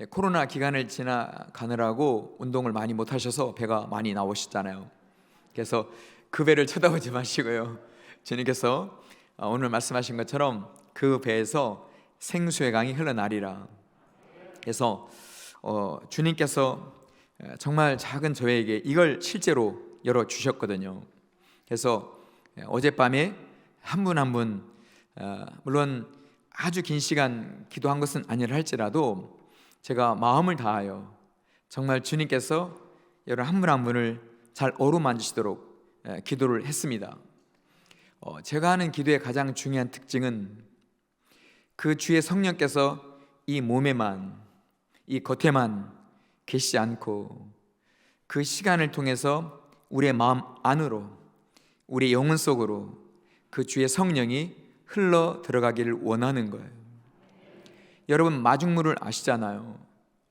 코로나 기간을 지나가느라고 운동을 많이 못 하셔서 배가 많이 나오셨잖아요. 그래서 그 배를 쳐다보지 마시고요, 주님께서 오늘 말씀하신 것처럼 그 배에서 생수의 강이 흘러나리라. 그래서 주님께서 정말 작은 저에게 이걸 실제로 열어주셨거든요. 그래서 어젯밤에 한 분 한 분, 물론 아주 긴 시간 기도한 것은 아니라 할지라도 제가 마음을 다하여 정말 주님께서 여러분 한 분 한 분을 잘 어루만지시도록 기도를 했습니다. 제가 하는 기도의 가장 중요한 특징은 그 주의 성령께서 이 몸에만, 이 겉에만 계시지 않고 그 시간을 통해서 우리의 마음 안으로, 우리의 영혼 속으로 그 주의 성령이 흘러 들어가기를 원하는 거예요. 여러분 마중물을 아시잖아요.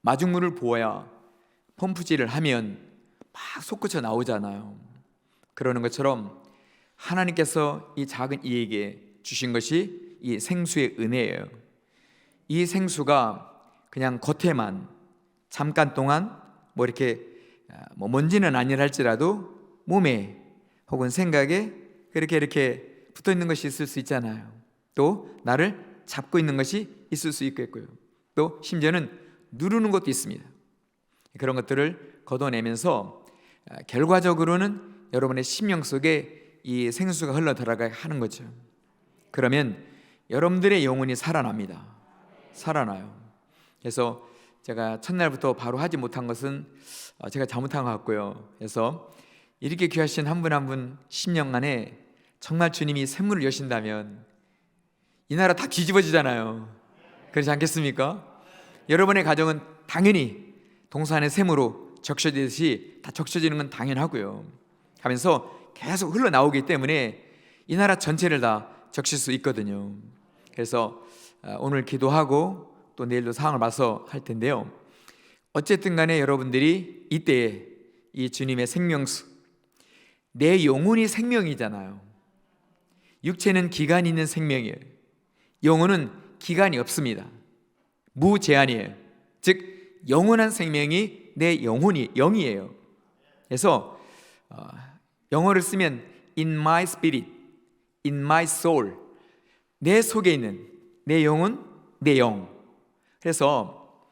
마중물을 부어야 펌프질을 하면 막 솟구쳐 나오잖아요. 그러는 것처럼 하나님께서 이 작은 이에게 주신 것이 이 생수의 은혜예요. 이 생수가 그냥 겉에만 잠깐 동안 이렇게 먼지는 아니라 할지라도 몸에 혹은 생각에 이렇게 붙어 있는 것이 있을 수 있잖아요. 또 나를 잡고 있는 것이 있을 수 있겠고요. 또 심지어는 누르는 것도 있습니다. 그런 것들을 걷어내면서 결과적으로는 여러분의 심령 속에 이 생수가 흘러 들어가게 하는 거죠. 그러면 여러분들의 영혼이 살아납니다. 살아나요. 그래서 제가 첫날부터 바로 하지 못한 것은 제가 잘못한 것 같고요. 그래서 이렇게 귀하신 한 분 한 분 심령 안에 정말 주님이 샘물을 여신다면 이 나라 다 뒤집어지잖아요. 그렇지 않겠습니까? 여러분의 가정은 당연히 동산의 샘으로 적셔지듯이 다 적셔지는 건 당연하고요. 하면서 계속 흘러나오기 때문에 이 나라 전체를 다 적실 수 있거든요. 그래서 오늘 기도하고 또 내일도 상황을 봐서 할 텐데요. 어쨌든 간에 여러분들이 이때에 이 주님의 생명수, 내 영혼이 생명이잖아요. 육체는 기간이 있는 생명이에요. 영혼은 기간이 없습니다. 무제한이에요. 즉 영원한 생명이 내 영이에요. 그래서 영어를 쓰면 in my spirit, in my soul, 내 속에 있는 내 영혼, 내 영. 그래서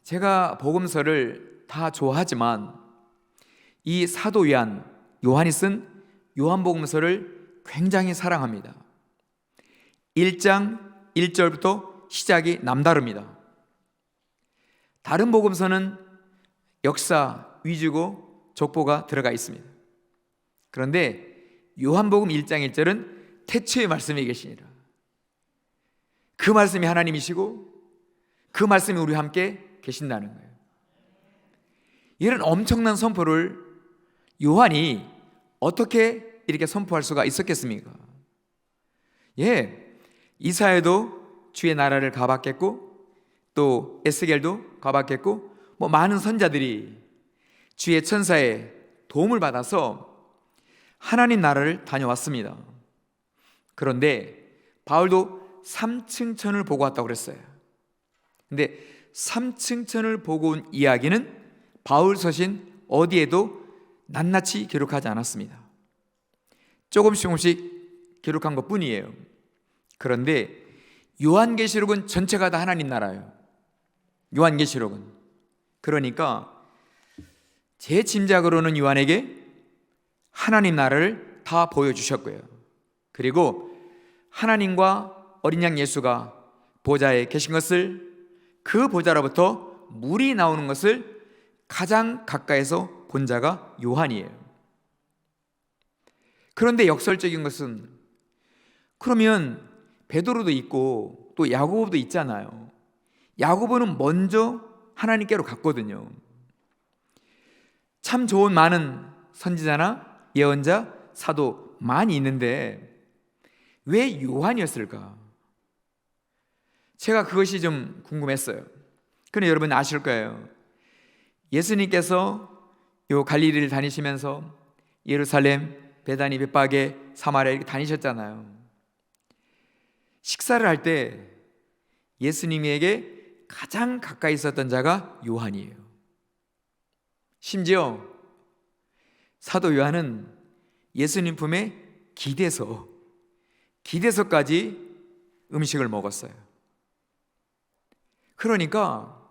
제가 복음서를 다 좋아하지만 이 사도 요한이 쓴 요한복음서를 굉장히 사랑합니다. 1장 1절부터 시작이 남다릅니다. 다른 복음서는 역사 위주고 족보가 들어가 있습니다. 그런데 요한복음 1장 1절은 태초의 말씀이 계시니라. 그 말씀이 하나님이시고 그 말씀이 우리와 함께 계신다는 거예요. 이런 엄청난 선포를 요한이 어떻게 이렇게 선포할 수가 있었겠습니까? 이사야도 주의 나라를 가봤겠고 또 에스겔도 가봤겠고 많은 선자들이 주의 천사의 도움을 받아서 하나님 나라를 다녀왔습니다. 그런데 바울도 3층 천을 보고 왔다고 그랬어요. 근데 3층 천을 보고 온 이야기는 바울 서신 어디에도 낱낱이 기록하지 않았습니다. 조금씩 기록한 것 뿐이에요. 그런데 요한계시록은 전체가 다 하나님 나라예요. 요한계시록은. 그러니까 제 짐작으로는 요한에게 하나님 나라를 다 보여주셨고요. 그리고 하나님과 어린 양 예수가 보좌에 계신 것을, 그 보좌로부터 물이 나오는 것을 가장 가까이서 본 자가 요한이에요. 그런데 역설적인 것은, 그러면 베드로도 있고 또 야고보도 있잖아요. 야고보는 먼저 하나님께로 갔거든요. 참 좋은 많은 선지자나 예언자, 사도 많이 있는데 왜 요한이었을까? 제가 그것이 좀 궁금했어요. 그런데 여러분 아실 거예요. 예수님께서 요 갈릴리를 다니시면서 예루살렘, 베다니, 벳바게, 사마리아 이렇게 다니셨잖아요. 식사를 할 때 예수님에게 가장 가까이 있었던 자가 요한이에요. 심지어 사도 요한은 예수님 품에 기대서까지 음식을 먹었어요. 그러니까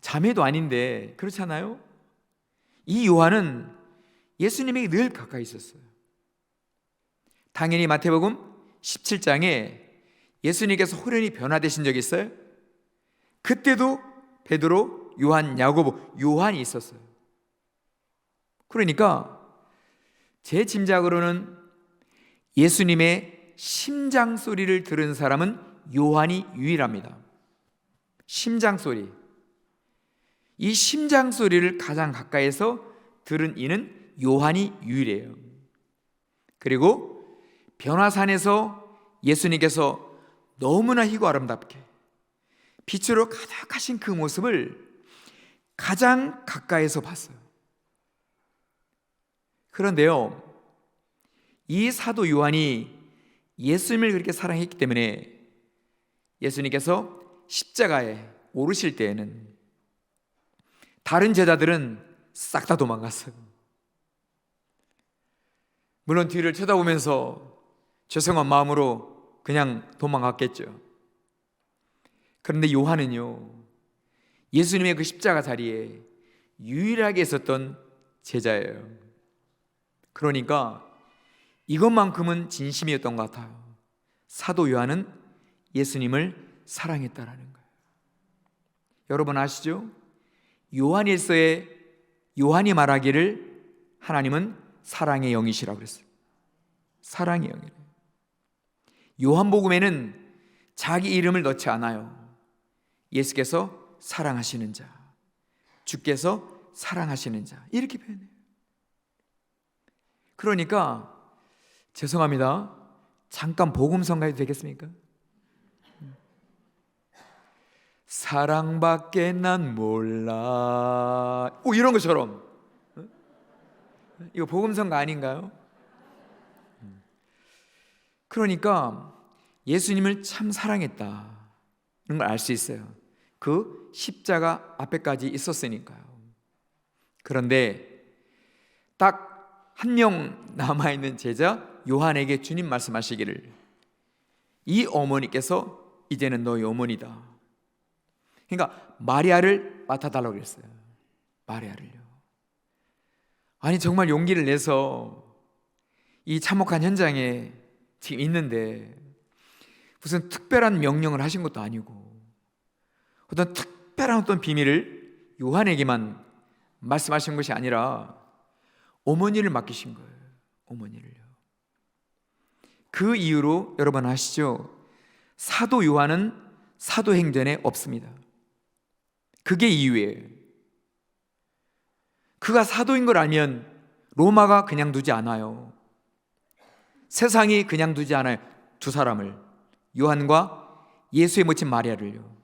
자매도 아닌데 그렇잖아요. 이 요한은 예수님에게 늘 가까이 있었어요. 당연히 마태복음 17장에 예수님께서 호련히 변화되신 적이 있어요. 그때도 베드로, 요한, 야고보, 요한이 있었어요. 그러니까 제 짐작으로는 예수님의 심장 소리를 들은 사람은 요한이 유일합니다. 심장 소리. 이 심장 소리를 가장 가까이서 들은 이는 요한이 유일해요. 그리고 변화산에서 예수님께서 너무나 희고 아름답게 빛으로 가득하신 그 모습을 가장 가까이서 봤어요. 그런데요, 이 사도 요한이 예수님을 그렇게 사랑했기 때문에 예수님께서 십자가에 오르실 때에는 다른 제자들은 싹 다 도망갔어요. 물론 뒤를 쳐다보면서 죄송한 마음으로 그냥 도망갔겠죠. 그런데 요한은요, 예수님의 그 십자가 자리에 유일하게 있었던 제자예요. 그러니까 이것만큼은 진심이었던 것 같아요. 사도 요한은 예수님을 사랑했다라는 거예요. 여러분 아시죠? 요한일서에 요한이 말하기를 하나님은 사랑의 영이시라고 그랬어요. 사랑의 영이래요. 요한복음에는 자기 이름을 넣지 않아요. 예수께서 사랑하시는 자, 주께서 사랑하시는 자, 이렇게 표현해요. 그러니까 죄송합니다, 잠깐 복음성 가도 되겠습니까? 사랑밖에 난 몰라, 이런 것처럼. 이거 복음성가 아닌가요? 그러니까 예수님을 참 사랑했다는 걸 알 수 있어요. 그 십자가 앞에까지 있었으니까요. 그런데 딱 한 명 남아있는 제자 요한에게 주님 말씀하시기를, 이 어머니께서 이제는 너희 어머니다. 그러니까 마리아를 맡아달라고 그랬어요. 마리아를요. 아니 정말 용기를 내서 이 참혹한 현장에 지금 있는데 무슨 특별한 명령을 하신 것도 아니고 어떤 특별한 어떤 비밀을 요한에게만 말씀하신 것이 아니라 어머니를 맡기신 거예요. 어머니를요. 그 이유로 여러분 아시죠? 사도 요한은 사도행전에 없습니다. 그게 이유예요. 그가 사도인 걸 알면 로마가 그냥 두지 않아요. 세상이 그냥 두지 않아요. 두 사람을, 요한과 예수의 모친 마리아를요.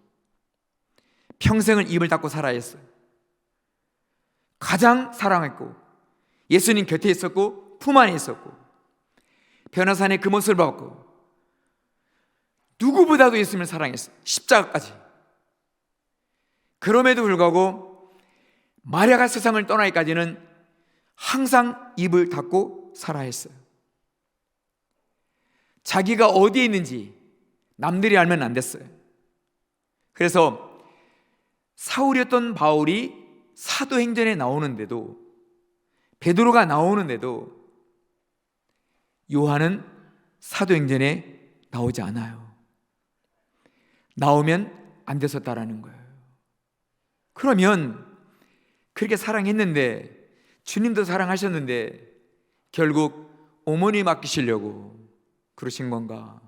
평생을 입을 닫고 살아야 했어요. 가장 사랑했고 예수님 곁에 있었고 품 안에 있었고 변화산의 그 모습을 봤고 누구보다도 예수님을 사랑했어요. 십자가까지. 그럼에도 불구하고 마리아가 세상을 떠나기까지는 항상 입을 닫고 살아야 했어요. 자기가 어디에 있는지 남들이 알면 안 됐어요. 그래서 사울이었던 바울이 사도행전에 나오는데도, 베드로가 나오는데도 요한은 사도행전에 나오지 않아요. 나오면 안 됐었다라는 거예요. 그러면 그렇게 사랑했는데, 주님도 사랑하셨는데 결국 어머니 맡기시려고 그러신 건가?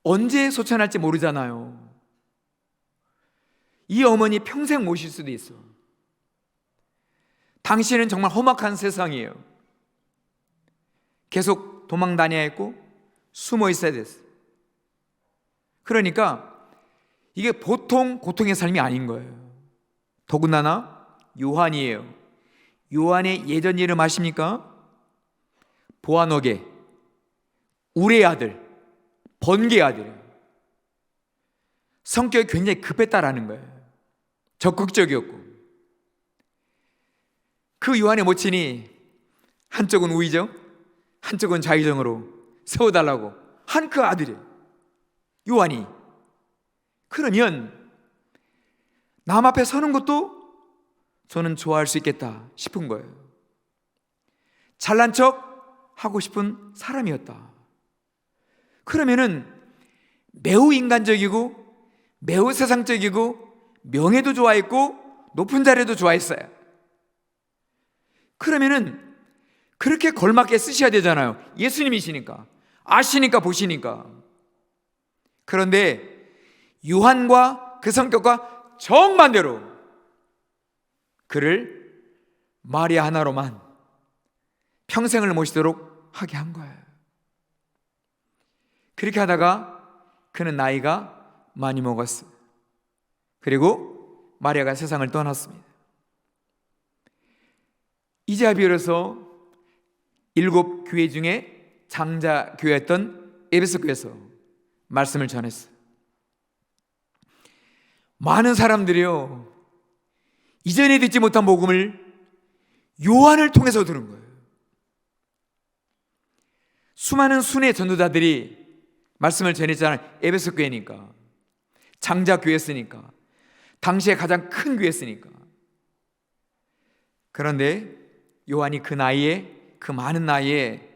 언제 소천할지 모르잖아요. 이 어머니 평생 모실 수도 있어. 당신은 정말 험악한 세상이에요. 계속 도망 다녀야 했고 숨어 있어야 됐어. 그러니까 이게 보통 고통의 삶이 아닌 거예요. 더군다나 요한이에요. 요한의 예전 이름 아십니까? 보아너게, 우레의 아들, 번개의 아들이에요. 성격이 굉장히 급했다라는 거예요. 적극적이었고, 그 요한의 모친이 한쪽은 우의정, 한쪽은 좌의정으로 세워달라고 한 그 아들이 요한이, 그러면 남 앞에 서는 것도 저는 좋아할 수 있겠다 싶은 거예요. 잘난 척 하고 싶은 사람이었다. 그러면은 매우 인간적이고 매우 세상적이고 명예도 좋아했고 높은 자리도 좋아했어요. 그러면은 그렇게 걸맞게 쓰셔야 되잖아요. 예수님이시니까, 아시니까, 보시니까. 그런데 요한과 그 성격과 정반대로 그를 마리아 하나로만 평생을 모시도록 하게 한 거예요. 그렇게 하다가 그는 나이가 많이 먹었어요. 그리고 마리아가 세상을 떠났습니다. 이제야 비로소 7 교회 중에 장자 교회였던 에베소 교회에서 말씀을 전했어요. 많은 사람들이요, 이전에 듣지 못한 복음을 요한을 통해서 들은 거예요. 수많은 순회 전도자들이 말씀을 전했잖아요. 에베소 교회니까, 장자 교회였으니까, 당시에 가장 큰 교회였으니까. 그런데 요한이 그 나이에, 그 많은 나이에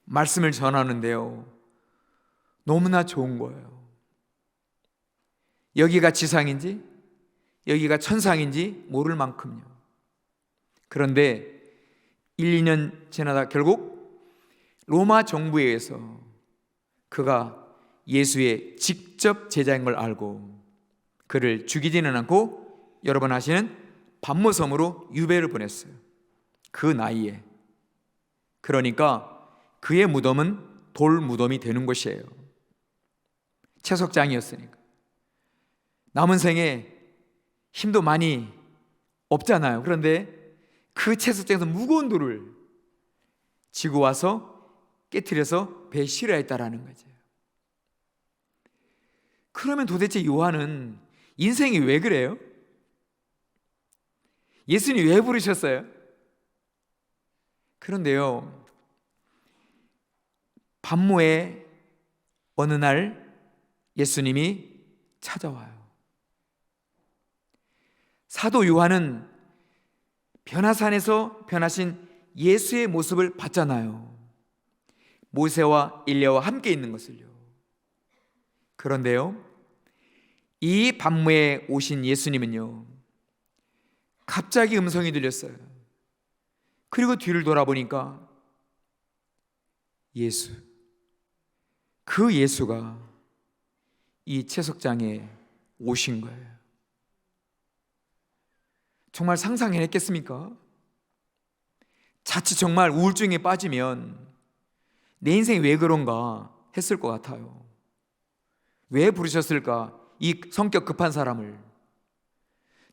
말씀을 전하는데요, 너무나 좋은 거예요. 여기가 지상인지 여기가 천상인지 모를 만큼요. 그런데 1, 2년 지나다 결국 로마 정부에 의해서 그가 예수의 직접 제자인 걸 알고 그를 죽이지는 않고 여러 번 하시는 반모섬으로 유배를 보냈어요. 그 나이에. 그러니까 그의 무덤은 돌 무덤이 되는 곳이에요. 채석장이었으니까. 남은 생에 힘도 많이 없잖아요. 그런데 그 채석장에서 무거운 돌을 지고 와서 깨트려서 배에 실어야 했다라는 거죠. 그러면 도대체 요한은 인생이 왜 그래요? 예수님이 왜 부르셨어요? 그런데요, 밤모에 어느 날 예수님이 찾아와요. 사도 요한은 변화산에서 변하신 예수의 모습을 봤잖아요. 모세와 엘리야와 함께 있는 것을요. 그런데요, 이 밤모에 오신 예수님은요, 갑자기 음성이 들렸어요. 그리고 뒤를 돌아보니까 예수, 그 예수가 이 채석장에 오신 거예요. 정말 상상해냈겠습니까? 자칫 정말 우울증에 빠지면 내 인생이 왜 그런가 했을 것 같아요. 왜 부르셨을까? 이 성격 급한 사람을,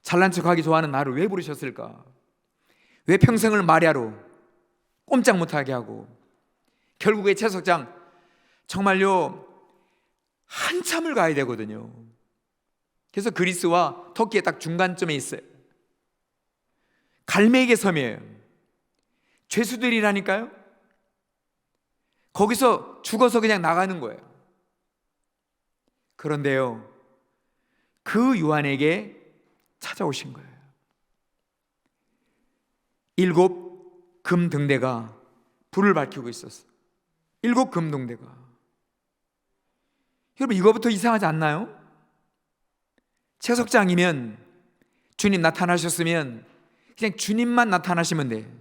잘난 척하기 좋아하는 나를 왜 부르셨을까? 왜 평생을 마리아로 꼼짝 못하게 하고 결국에 채석장 정말요 한참을 가야 되거든요. 그래서 그리스와 터키의 딱 중간점에 있어요. 갈매기 섬이에요. 죄수들이라니까요. 거기서 죽어서 그냥 나가는 거예요. 그런데요, 그 요한에게 찾아오신 거예요. 7 금등대가 불을 밝히고 있었어요. 7 금등대가. 여러분, 이거부터 이상하지 않나요? 채석장이면, 주님 나타나셨으면 그냥 주님만 나타나시면 돼.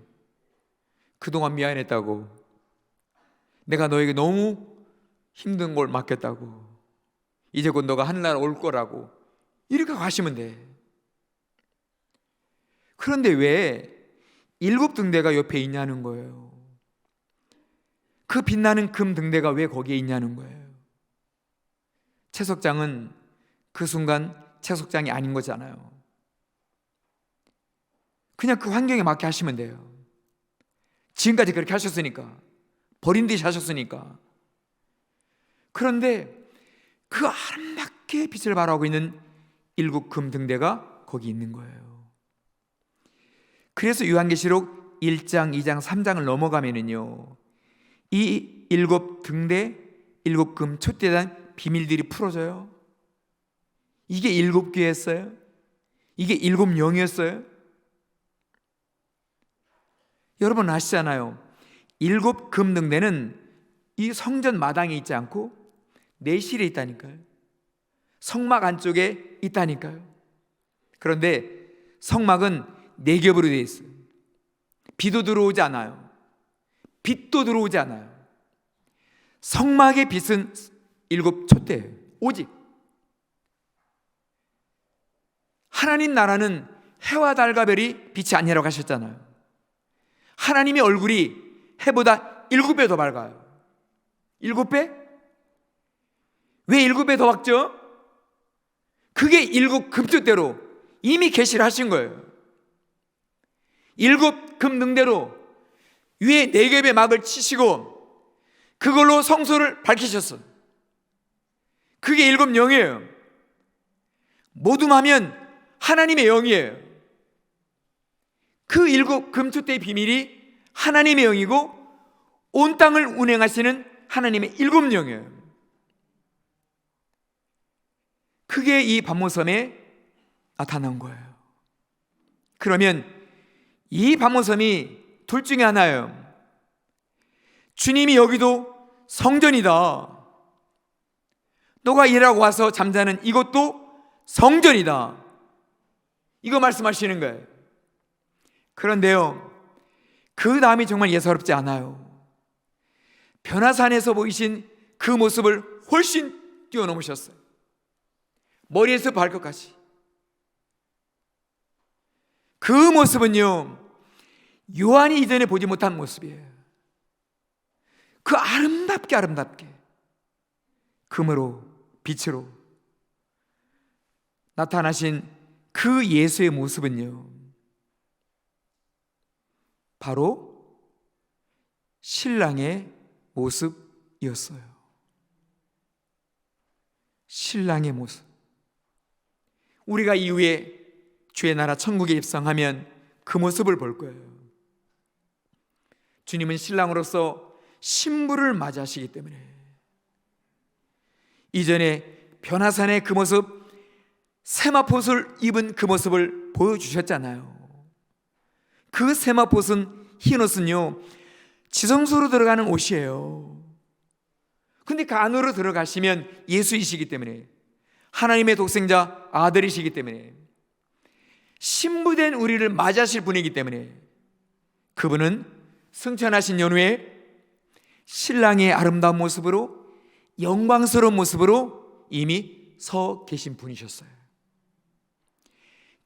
그동안 미안했다고, 내가 너에게 너무 힘든 걸 맡겼다고, 이제 곧 너가 하늘나라 올 거라고 이렇게 가시면 돼. 그런데 왜 7 등대가 옆에 있냐는 거예요. 그 빛나는 금 등대가 왜 거기에 있냐는 거예요. 채석장은 그 순간 채석장이 아닌 거잖아요. 그냥 그 환경에 맞게 하시면 돼요. 지금까지 그렇게 하셨으니까, 버린 듯이 하셨으니까. 그런데 그 아름답게 그렇게 빛을 발하고 있는 일곱 금 등대가 거기 있는 거예요. 그래서 요한계시록 1장, 2장, 3장을 넘어가면은요, 이 일곱 등대, 일곱 금 촛대에 대한 비밀들이 풀어져요. 이게 일곱 교회였어요? 이게 일곱 영이었어요? 여러분 아시잖아요. 일곱 금 등대는 이 성전 마당에 있지 않고 내실에 있다니까요. 성막 안쪽에 있다니까요. 그런데 성막은 네 겹으로 되어 있어요. 비도 들어오지 않아요. 빛도 들어오지 않아요. 성막의 빛은 일곱 촛대예요. 오직 하나님 나라는 해와 달과 별이 빛이 아니라고 하셨잖아요. 하나님의 얼굴이 해보다 7배 더 밝아요. 7배? 왜 7배 더 밝죠? 그게 일곱 금뜻대로 이미 계시를 하신 거예요. 일곱 금등대로 위에 네 겹의 막을 치시고 그걸로 성소를 밝히셨어. 그게 일곱 영이에요. 모둠하면 하나님의 영이에요. 그 일곱 금투대의 비밀이 하나님의 영이고 온 땅을 운행하시는 하나님의 일곱 영이에요. 그게 이 반모섬에 나타난 거예요. 그러면 이 반모섬이 둘 중에 하나예요. 주님이 여기도 성전이다. 너가 일하고 와서 잠자는 이것도 성전이다. 이거 말씀하시는 거예요. 그런데요, 그 다음이 정말 예사롭지 않아요. 변화산에서 보이신 그 모습을 훨씬 뛰어넘으셨어요. 머리에서 발끝까지. 그 모습은요, 요한이 이전에 보지 못한 모습이에요. 그 아름답게 금으로 빛으로 나타나신 그 예수의 모습은요, 바로 신랑의 모습이었어요. 신랑의 모습. 우리가 이후에 주의 나라 천국에 입성하면 그 모습을 볼 거예요. 주님은 신랑으로서 신부를 맞이하시기 때문에 이전에 변화산의 그 모습, 세마포옷을 입은 그 모습을 보여주셨잖아요. 그 세마포옷은, 흰 옷은요, 지성소로 들어가는 옷이에요. 근데 그 안으로 들어가시면 예수이시기 때문에, 하나님의 독생자 아들이시기 때문에, 신부된 우리를 맞이하실 분이기 때문에 그분은 승천하신 연후에 신랑의 아름다운 모습으로, 영광스러운 모습으로 이미 서 계신 분이셨어요.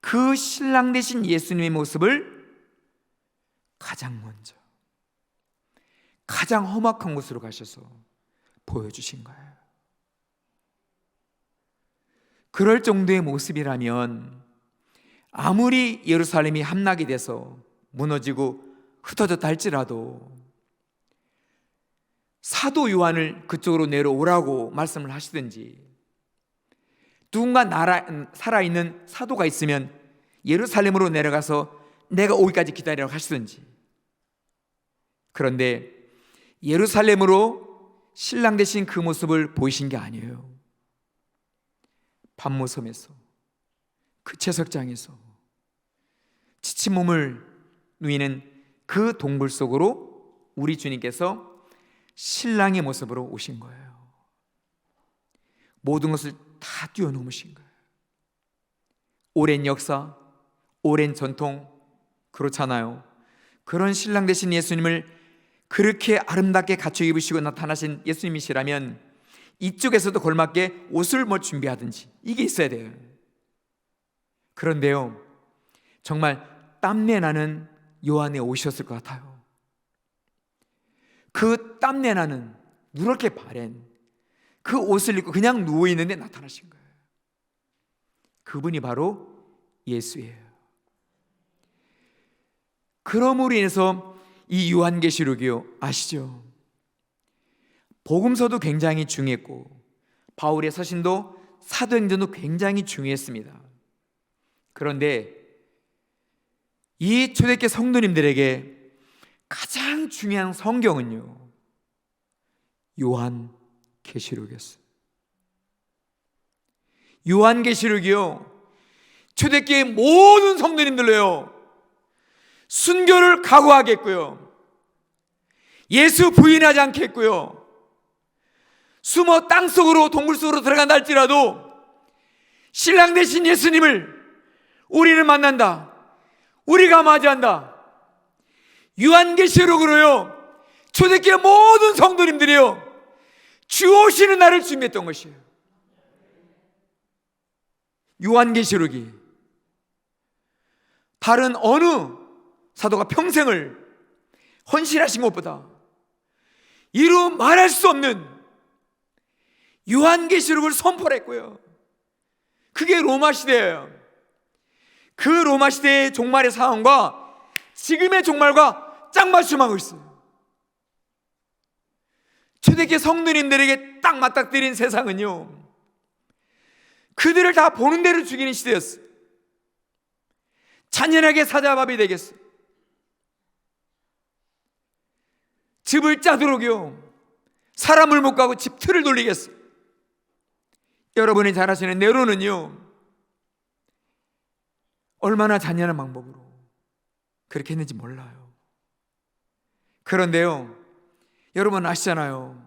그 신랑 되신 예수님의 모습을 가장 먼저, 가장 험악한 곳으로 가셔서 보여주신 거예요. 그럴 정도의 모습이라면 아무리 예루살렘이 함락이 돼서 무너지고 흩어졌다 할지라도 사도 요한을 그쪽으로 내려오라고 말씀을 하시든지, 누군가 살아있는 사도가 있으면 예루살렘으로 내려가서 내가 오기까지 기다리라고 하시든지. 그런데 예루살렘으로 신랑 되신 그 모습을 보이신 게 아니에요. 반모섬에서, 그 채석장에서 지친 몸을 누이는 그 동굴 속으로 우리 주님께서 신랑의 모습으로 오신 거예요. 모든 것을 다 뛰어넘으신 거예요. 오랜 역사, 오랜 전통, 그렇잖아요. 그런 신랑 되신 예수님을 그렇게 아름답게 갖춰 입으시고 나타나신 예수님이시라면 이쪽에서도 걸맞게 옷을 준비하든지 이게 있어야 돼요. 그런데요, 정말 땀내 나는 요한의 옷이었을 것 같아요. 그 땀내 나는 누렇게 바랜 그 옷을 입고 그냥 누워있는데 나타나신 거예요. 그분이 바로 예수예요. 그러므로 인해서 이 요한계시록이요, 아시죠? 복음서도 굉장히 중요했고 바울의 서신도 사도행전도 굉장히 중요했습니다. 그런데 이 초대교회 성도님들에게 가장 중요한 성경은요, 요한계시록이었어요. 요한계시록이요, 초대교회 모든 성도님들로요, 순교를 각오하겠고요, 예수 부인하지 않겠고요, 숨어 땅속으로 동굴 속으로 들어간다 할지라도 신랑 되신 예수님을 우리는 만난다, 우리가 맞이한다. 요한계시록으로요, 초대교회 모든 성도님들이요, 주 오시는 날을 준비했던 것이에요. 요한계시록이 다른 어느 사도가 평생을 헌신하신 것보다 이루 말할 수 없는 요한계시록을 선포했고요. 그게 로마 시대예요. 그 로마 시대의 종말의 상황과 지금의 종말과 짝 맞춤하고 있어요. 초대교회 성도님들에게 딱 맞닥뜨린 세상은요, 그들을 다 보는 대로 죽이는 시대였어요. 잔인하게 사자밥이 되겠어요. 집을 짜도록요, 사람을 못 가고 집 틀을 돌리겠어요. 여러분이 잘 아시는 네로는요, 얼마나 잔인한 방법으로 그렇게 했는지 몰라요. 그런데요, 여러분 아시잖아요.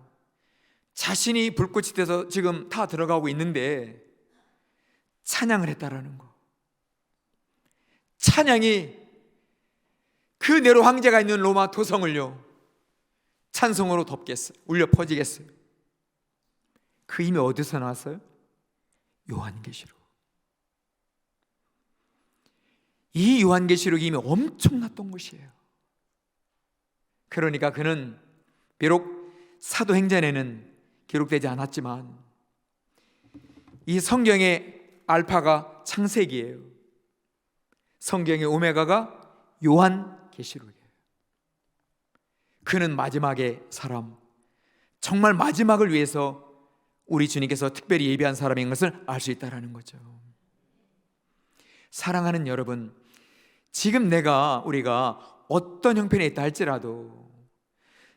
자신이 불꽃이 돼서 지금 다 들어가고 있는데 찬양을 했다라는 거. 찬양이 그 네로 황제가 있는 로마 도성을요, 찬송으로 덮겠어요. 울려 퍼지겠어요. 그 힘이 어디서 나왔어요? 요한계시록. 이 요한계시록이 이미 엄청났던 것이에요. 그러니까 그는 비록 사도행전에는 기록되지 않았지만 이 성경의 알파가 창세기예요. 성경의 오메가가 요한계시록이에요. 그는 마지막의 사람, 정말 마지막을 위해서 우리 주님께서 특별히 예비한 사람인 것을 알 수 있다는 거죠. 사랑하는 여러분, 지금 우리가 어떤 형편에 있다 할지라도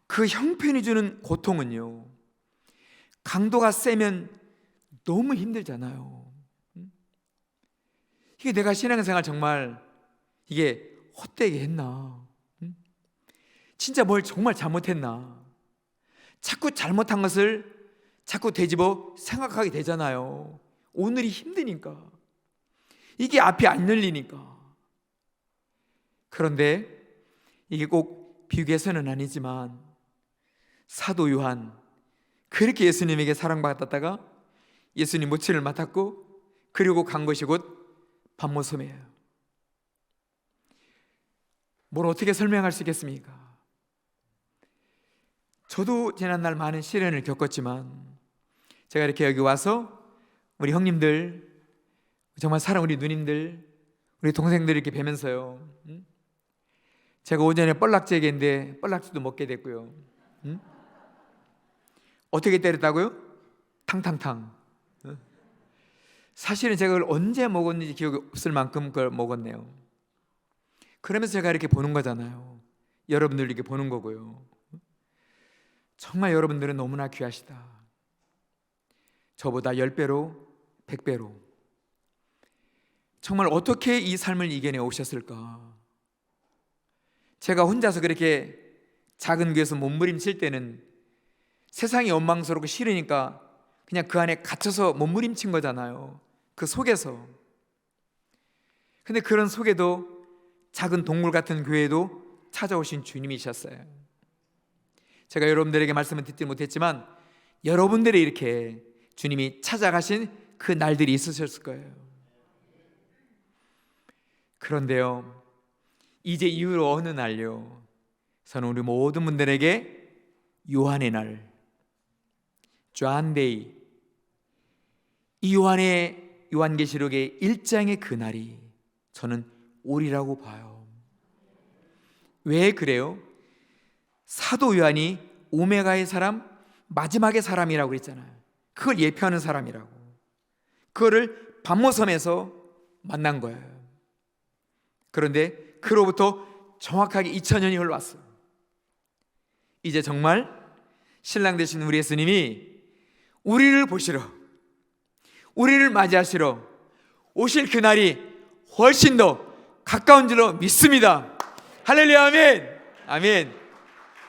그 형편이 주는 고통은요, 강도가 세면 너무 힘들잖아요. 이게 내가 신앙생활 정말 이게 헛되게 했나? 진짜 뭘 정말 잘못했나? 자꾸 잘못한 것을 자꾸 되짚어 생각하게 되잖아요. 오늘이 힘드니까, 이게 앞이 안 열리니까. 그런데 이게 꼭 비교해서는 아니지만 사도 요한, 그렇게 예수님에게 사랑받았다가 예수님 모친을 맡았고 그리고 간 것이 곧 반모섬이에요. 뭘 어떻게 설명할 수 있겠습니까? 저도 지난날 많은 시련을 겪었지만 제가 이렇게 여기 와서 우리 형님들, 정말 사랑 우리 누님들, 우리 동생들 이렇게 뵈면서요, 제가 오전에 뻘락제기인데 뻘락주도 먹게 됐고요. 어떻게 때렸다고요? 탕탕탕. 사실은 제가 그걸 언제 먹었는지 기억이 없을 만큼 그걸 먹었네요. 그러면서 제가 이렇게 보는 거잖아요. 여러분들 이렇게 보는 거고요. 정말 여러분들은 너무나 귀하시다. 저보다 10배로 100배로 정말 어떻게 이 삶을 이겨내 오셨을까? 제가 혼자서 그렇게 작은 교회에서 몸부림칠 때는 세상이 원망스럽고 싫으니까 그냥 그 안에 갇혀서 몸부림친 거잖아요. 그 속에서. 근데 그런 속에도 작은 동물 같은 교회에도 찾아오신 주님이셨어요. 제가 여러분들에게 말씀을 듣지 못했지만 여러분들이 이렇게 주님이 찾아가신 그 날들이 있으셨을 거예요. 그런데요, 이제 이후로 어느 날요, 저는 우리 모든 분들에게 요한의 날, 존데이, 이 요한계시록의 1장의 그 날이 저는 오리라고 봐요. 왜 그래요? 사도 요한이 오메가의 사람, 마지막의 사람이라고 그랬잖아요. 그걸 예표하는 사람이라고. 그거를 반모섬에서 만난 거예요. 그런데 그로부터 정확하게 2000년이 흘러왔어요. 이제 정말 신랑 되신 우리 예수님이 우리를 보시러, 우리를 맞이하시러 오실 그날이 훨씬 더 가까운 줄로 믿습니다. 할렐루야, 아멘. 아멘.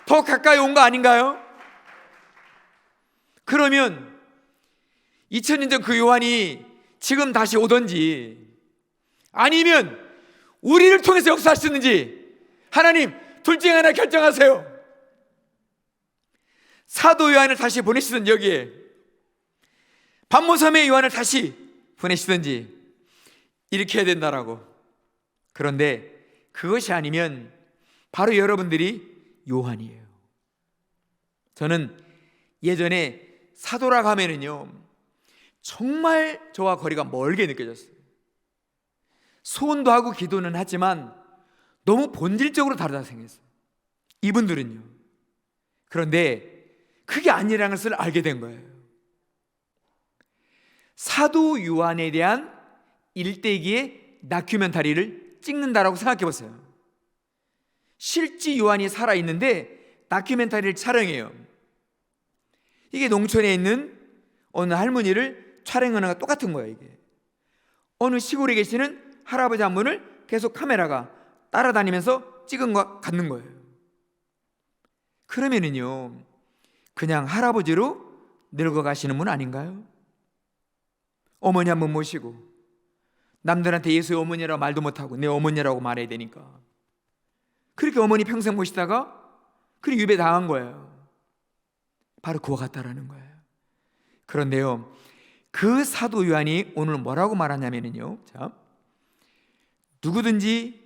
더 가까이 온 거 아닌가요? 그러면 2000년 전 그 요한이 지금 다시 오든지 아니면 우리를 통해서 역사하시는지 하나님 둘 중에 하나 결정하세요. 사도 요한을 다시 보내시든지 여기에 반모섬의 요한을 다시 보내시든지 이렇게 해야 된다라고. 그런데 그것이 아니면 바로 여러분들이 요한이에요. 저는 예전에 사도라고 하면은요 정말 저와 거리가 멀게 느껴졌어요. 소원도 하고 기도는 하지만 너무 본질적으로 다르다 생각했어요. 이분들은요. 그런데 그게 아니라는 것을 알게 된 거예요. 사도 요한에 대한 일대기의 다큐멘터리를 찍는다라고 생각해 보세요. 실제 요한이 살아있는데 다큐멘터리를 촬영해요. 이게 농촌에 있는 어느 할머니를 촬영하는 거랑 똑같은 거예요. 이게 어느 시골에 계시는 할아버지 한 분을 계속 카메라가 따라다니면서 찍은 것 같는 거예요. 그러면은요 그냥 할아버지로 늙어가시는 분 아닌가요? 어머니 한 분 모시고 남들한테 예수의 어머니라고 말도 못하고 내 어머니라고 말해야 되니까 그렇게 어머니 평생 모시다가 그렇게 유배당한 거예요. 바로 그와 같다라는 거예요. 그런데요 그 사도 요한이 오늘 뭐라고 말하냐면요, 자, 누구든지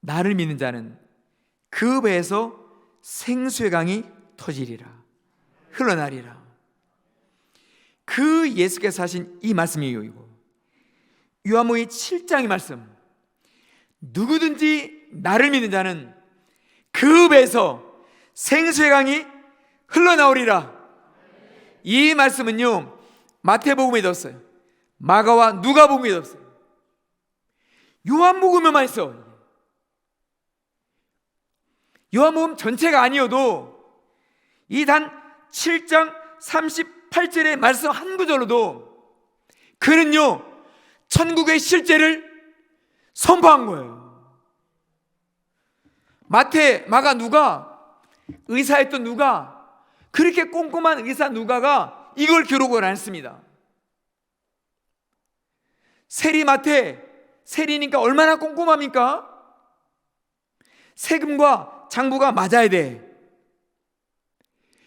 나를 믿는 자는 그 배에서 생수의 강이 터지리라, 흘러나리라. 그 예수께서 하신 이 말씀이에요. 이거 요한복음 7장의 말씀. 누구든지 나를 믿는 자는 그 배에서 생수의 강이 흘러나오리라. 이 말씀은요 마태복음에도 없어요. 마가와 누가복음에도 없어요. 요한복음에만 있어. 요한복음 전체가 아니어도 이 단 7장 38절의 말씀 한 구절로도 그는요 천국의 실제를 선포한 거예요. 마태, 마가, 누가, 의사였던 누가, 그렇게 꼼꼼한 의사 누가가 이걸 기록을 안 했습니다. 세리 마태, 세리니까 얼마나 꼼꼼합니까? 세금과 장부가 맞아야 돼.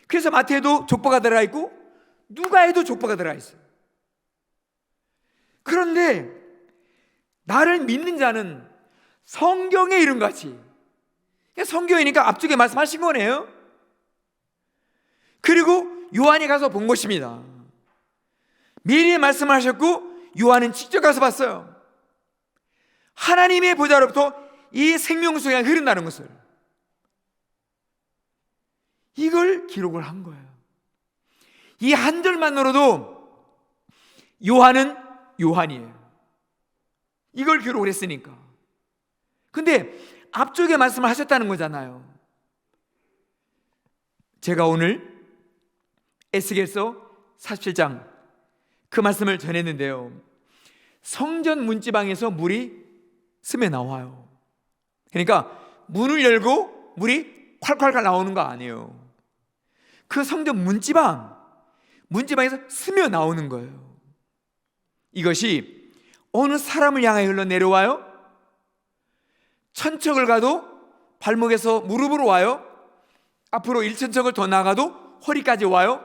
그래서 마태에도 족보가 들어가 있고 누가에도 족보가 들어가 있어요. 그런데 나를 믿는 자는 성경의 이름같이, 성경이니까 앞쪽에 말씀하신 거네요. 그리고 요한이 가서 본 것입니다. 미리 말씀을 하셨고 요한은 직접 가서 봤어요. 하나님의 보좌로부터 이 생명수가 흐른다는 것을, 이걸 기록을 한 거예요. 이 한 절만으로도 요한은 요한이에요. 이걸 기록을 했으니까. 근데 앞쪽에 말씀을 하셨다는 거잖아요. 제가 오늘 에스겔서 47장 그 말씀을 전했는데요, 성전 문지방에서 물이 스며 나와요. 그러니까 문을 열고 물이 콸콸콸 나오는 거 아니에요. 그 성전 문지방에서 스며 나오는 거예요. 이것이 어느 사람을 향해 흘러내려와요? 천척을 가도 발목에서 무릎으로 와요? 앞으로 1천척을 더 나가도 허리까지 와요?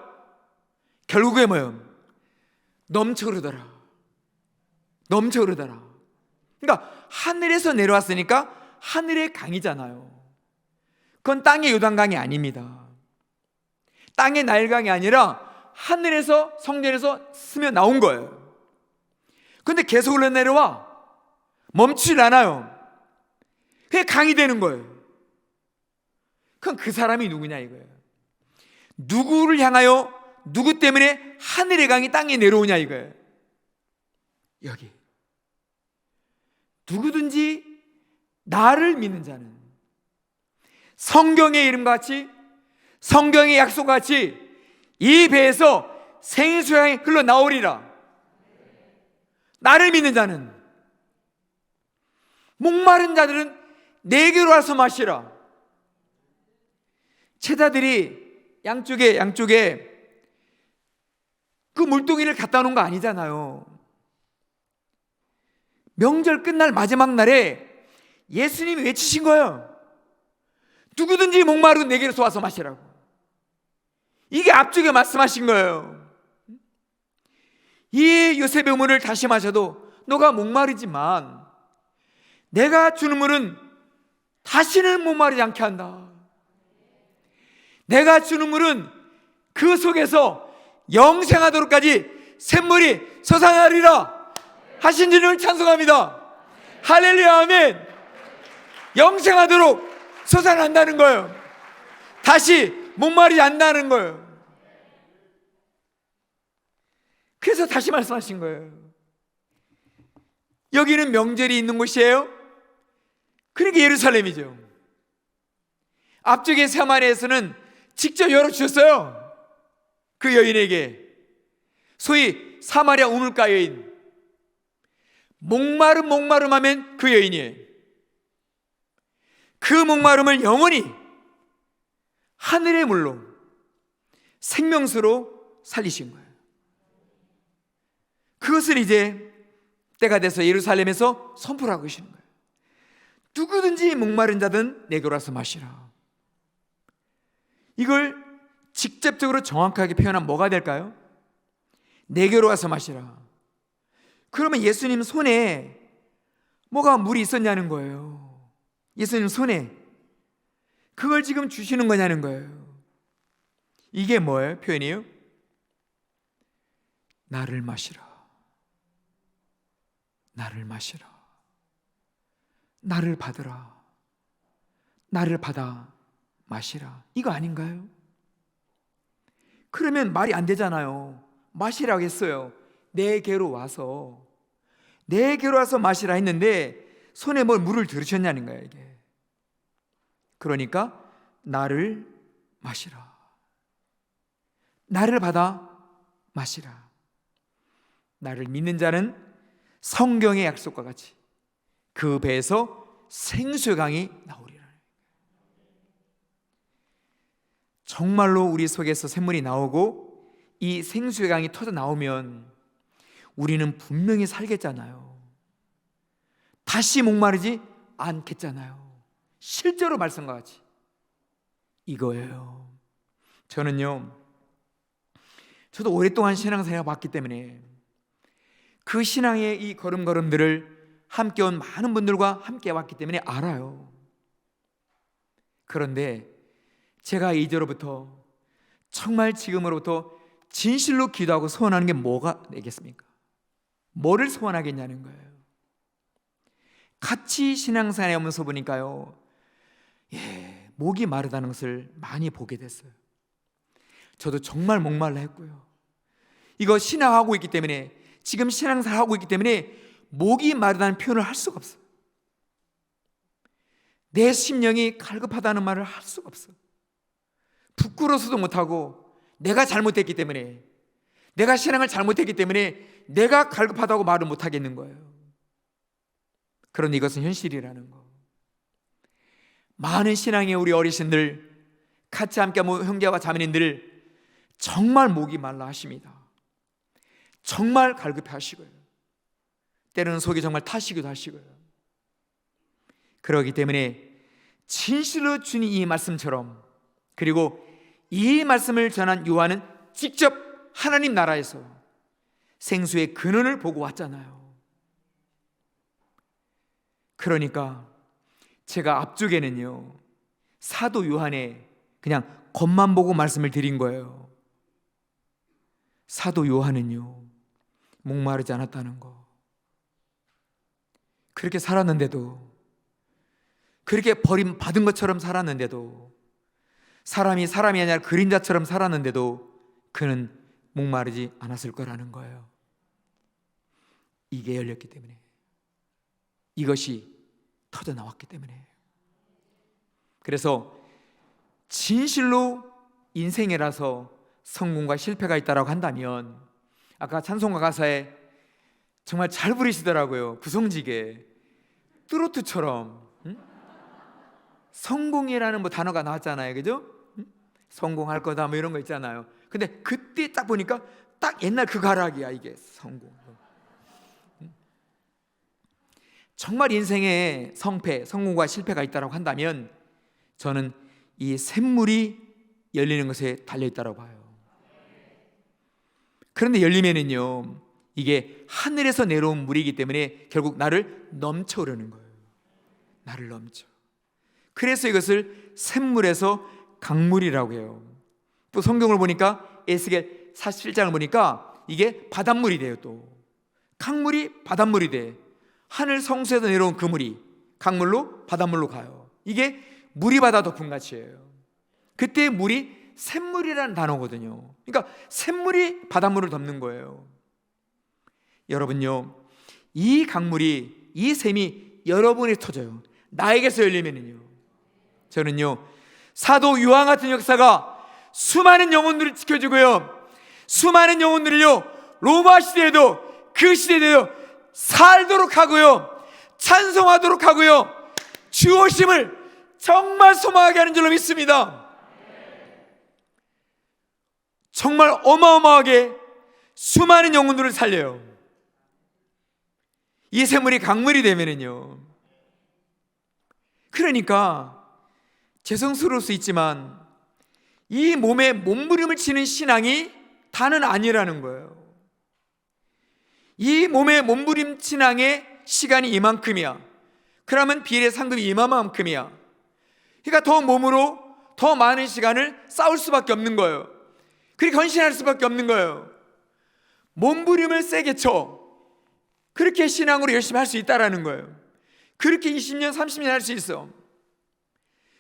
결국에 뭐예요? 넘쳐 흐르더라. 넘쳐 흐르더라. 그러니까 하늘에서 내려왔으니까 하늘의 강이잖아요. 그건 땅의 요단강이 아닙니다. 땅의 나일강이 아니라 하늘에서, 성전에서 스며 나온 거예요. 근데 계속 흘러내려와 멈추질 않아요. 그게 강이 되는 거예요. 그럼 그 사람이 누구냐 이거예요. 누구를 향하여, 누구 때문에 하늘의 강이 땅에 내려오냐 이거예요. 여기 누구든지 나를 믿는 자는 성경의 이름과 같이, 성경의 약속과 같이 이 배에서 생수강이 흘러나오리라. 나를 믿는 자는, 목마른 자들은 내게로 와서 마시라. 제자들이 양쪽에 그 물동이를 갖다 놓은 거 아니잖아요. 명절 끝날 마지막 날에 예수님이 외치신 거예요. 누구든지 목마르고 내게로 와서 마시라고. 이게 앞쪽에 말씀하신 거예요. 이 요셉의 물을 다시 마셔도 너가 목마르지만 내가 주는 물은 다시는 목마르지 않게 한다. 내가 주는 물은 그 속에서 영생하도록까지 샘물이 솟아나리라 하신 주님을 찬송합니다. 할렐루야, 아멘. 영생하도록 솟아난다는 거예요. 다시 목마르지 않는다는 거예요. 그래서 다시 말씀하신 거예요. 여기는 명절이 있는 곳이에요. 그러니까 예루살렘이죠. 앞쪽에 사마리아에서는 직접 열어주셨어요. 그 여인에게, 소위 사마리아 우물가 여인, 목마름하면 그 여인이에요. 그 목마름을 영원히 하늘의 물로, 생명수로 살리신 거예요. 그것을 이제 때가 돼서 예루살렘에서 선포하고 계시는 거예요. 누구든지 목마른 자든 내게로 와서 마시라. 이걸 직접적으로 정확하게 표현하면 뭐가 될까요? 내게로 와서 마시라. 그러면 예수님 손에 뭐가 물이 있었냐는 거예요. 예수님 손에 그걸 지금 주시는 거냐는 거예요. 이게 뭐예요? 표현이에요? 나를 마시라. 나를 마시라. 나를 받으라. 나를 받아 마시라. 이거 아닌가요? 그러면 말이 안 되잖아요. 마시라고 했어요. 내게로 와서 마시라 했는데 손에 뭘 물을 들으셨냐는 거예요, 이게. 그러니까 나를 마시라. 나를 받아 마시라. 나를 믿는 자는 성경의 약속과 같이 그 배에서 생수의 강이 나오리라. 정말로 우리 속에서 샘물이 나오고 이 생수의 강이 터져 나오면 우리는 분명히 살겠잖아요. 다시 목마르지 않겠잖아요. 실제로 말씀과 같이 이거예요. 저도 오랫동안 신앙생활을 봤기 때문에 그 신앙의 이 걸음걸음들을 함께 온 많은 분들과 함께 왔기 때문에 알아요. 그런데 제가 이제로부터 정말 지금으로부터 진실로 기도하고 소원하는 게 뭐가 되겠습니까? 뭐를 소원하겠냐는 거예요. 같이 신앙생활에 오면서 보니까요, 목이 마르다는 것을 많이 보게 됐어요. 저도 정말 목말라 했고요. 이거 신앙하고 있기 때문에, 지금 신앙생활 하고 있기 때문에 목이 마르다는 표현을 할 수가 없어요. 내 심령이 갈급하다는 말을 할 수가 없어요. 부끄러워서도 못하고, 내가 잘못했기 때문에, 내가 신앙을 잘못했기 때문에 내가 갈급하다고 말을 못하겠는 거예요. 그런데 이것은 현실이라는 거. 많은 신앙의 우리 어르신들, 같이 함께 형제와 자매님들 정말 목이 말라 하십니다. 정말 갈급해 하시고요. 때로는 속이 정말 타시기도 하시고요. 그렇기 때문에 진실로 주님 이 말씀처럼, 그리고 이 말씀을 전한 요한은 직접 하나님 나라에서 생수의 근원을 보고 왔잖아요. 그러니까 제가 앞쪽에는요, 사도 요한의 그냥 겉만 보고 말씀을 드린 거예요. 사도 요한은요, 목마르지 않았다는 거. 그렇게 살았는데도, 그렇게 버림받은 것처럼 살았는데도, 사람이 아니라 그림자처럼 살았는데도 그는 목마르지 않았을 거라는 거예요. 이게 열렸기 때문에, 이것이 터져 나왔기 때문에. 그래서 진실로 인생이라서 성공과 실패가 있다라고 한다면, 아까 찬송가 가사에 정말 잘 부르시더라고요. 구성지게 트로트처럼. 성공이라는 뭐 단어가 나왔잖아요, 그죠? 성공할 거다 뭐 이런 거 있잖아요. 근데 그때 딱 보니까 딱 옛날 그 가락이야. 이게 성공. 정말 인생에 성패, 성공과 실패가 있다고 한다면 저는 이 샘물이 열리는 것에 달려있다고 봐요. 그런데 열리면은요, 이게 하늘에서 내려온 물이기 때문에 결국 나를 넘쳐오르는 거예요. 나를 넘쳐. 그래서 이것을 샘물에서 강물이라고 해요. 또 성경을 보니까 에스겔 47장을 보니까 이게 바닷물이 돼요. 또 강물이 바닷물이 돼. 하늘 성수에서 내려온 그 물이 강물로 바닷물로 가요. 이게 물이 바다 덮음같이예요. 그때 물이 샘물이라는 단어거든요. 그러니까 샘물이 바닷물을 덮는 거예요. 여러분요, 이 강물이, 이 샘이 여러분에 터져요. 나에게서 열리면은요, 저는요, 사도 요한 같은 역사가 수많은 영혼들을 지켜주고요, 수많은 영혼들을요, 로마 시대에도 그 시대에도 살도록 하고요, 찬송하도록 하고요, 주 오심을 정말 소망하게 하는 줄로 믿습니다. 정말 어마어마하게 수많은 영혼들을 살려요. 이 샘물이 강물이 되면은요, 그러니까 죄송스러울 수 있지만 이 몸에 몸부림을 치는 신앙이 다는 아니라는 거예요. 이 몸에 몸부림 신앙의 시간이 이만큼이야. 그러면 비례 상급이 이만큼이야. 그러니까 더 몸으로 더 많은 시간을 싸울 수밖에 없는 거예요. 그렇게 헌신할 수밖에 없는 거예요. 몸부림을 세게 쳐. 그렇게 신앙으로 열심히 할 수 있다라는 거예요. 그렇게 20년 30년 할 수 있어.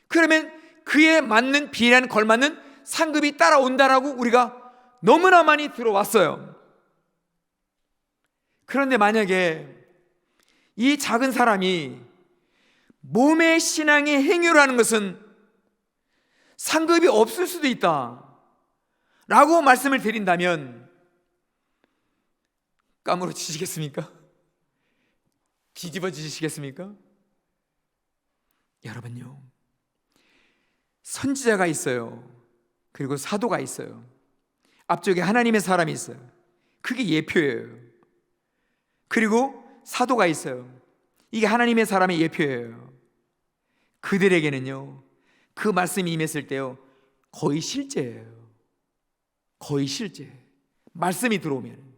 그러면 그에 맞는 비례한 걸맞는 상급이 따라온다라고 우리가 너무나 많이 들어왔어요. 그런데 만약에 이 작은 사람이 몸의 신앙의 행위로 하는 것은 상급이 없을 수도 있다 라고 말씀을 드린다면 까무러치시겠습니까? 뒤집어지시겠습니까? 여러분요, 선지자가 있어요. 그리고 사도가 있어요. 앞쪽에 하나님의 사람이 있어요. 그게 예표예요. 그리고 사도가 있어요. 이게 하나님의 사람의 예표예요. 그들에게는요, 그 말씀이 임했을 때요, 거의 실제예요. 거의 실제. 말씀이 들어오면.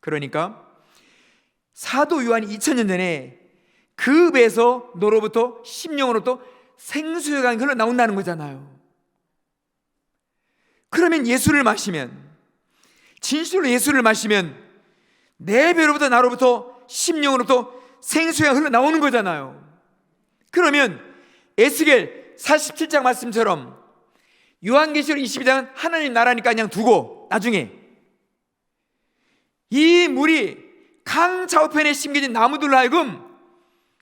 그러니까 사도 요한이 2000년 전에 그 배에서 너로부터 심령으로부터 생수의 강이 흘러나온다는 거잖아요. 그러면 예수를 마시면, 진실로 예수를 마시면 내 배로부터 나로부터 심령으로부터 생수가 흘러나오는 거잖아요. 그러면 에스겔 47장 말씀처럼 요한계시록 22장은 하나님 나라니까 그냥 두고 나중에 이 물이 강 좌우편에 심겨진 나무들로 하여금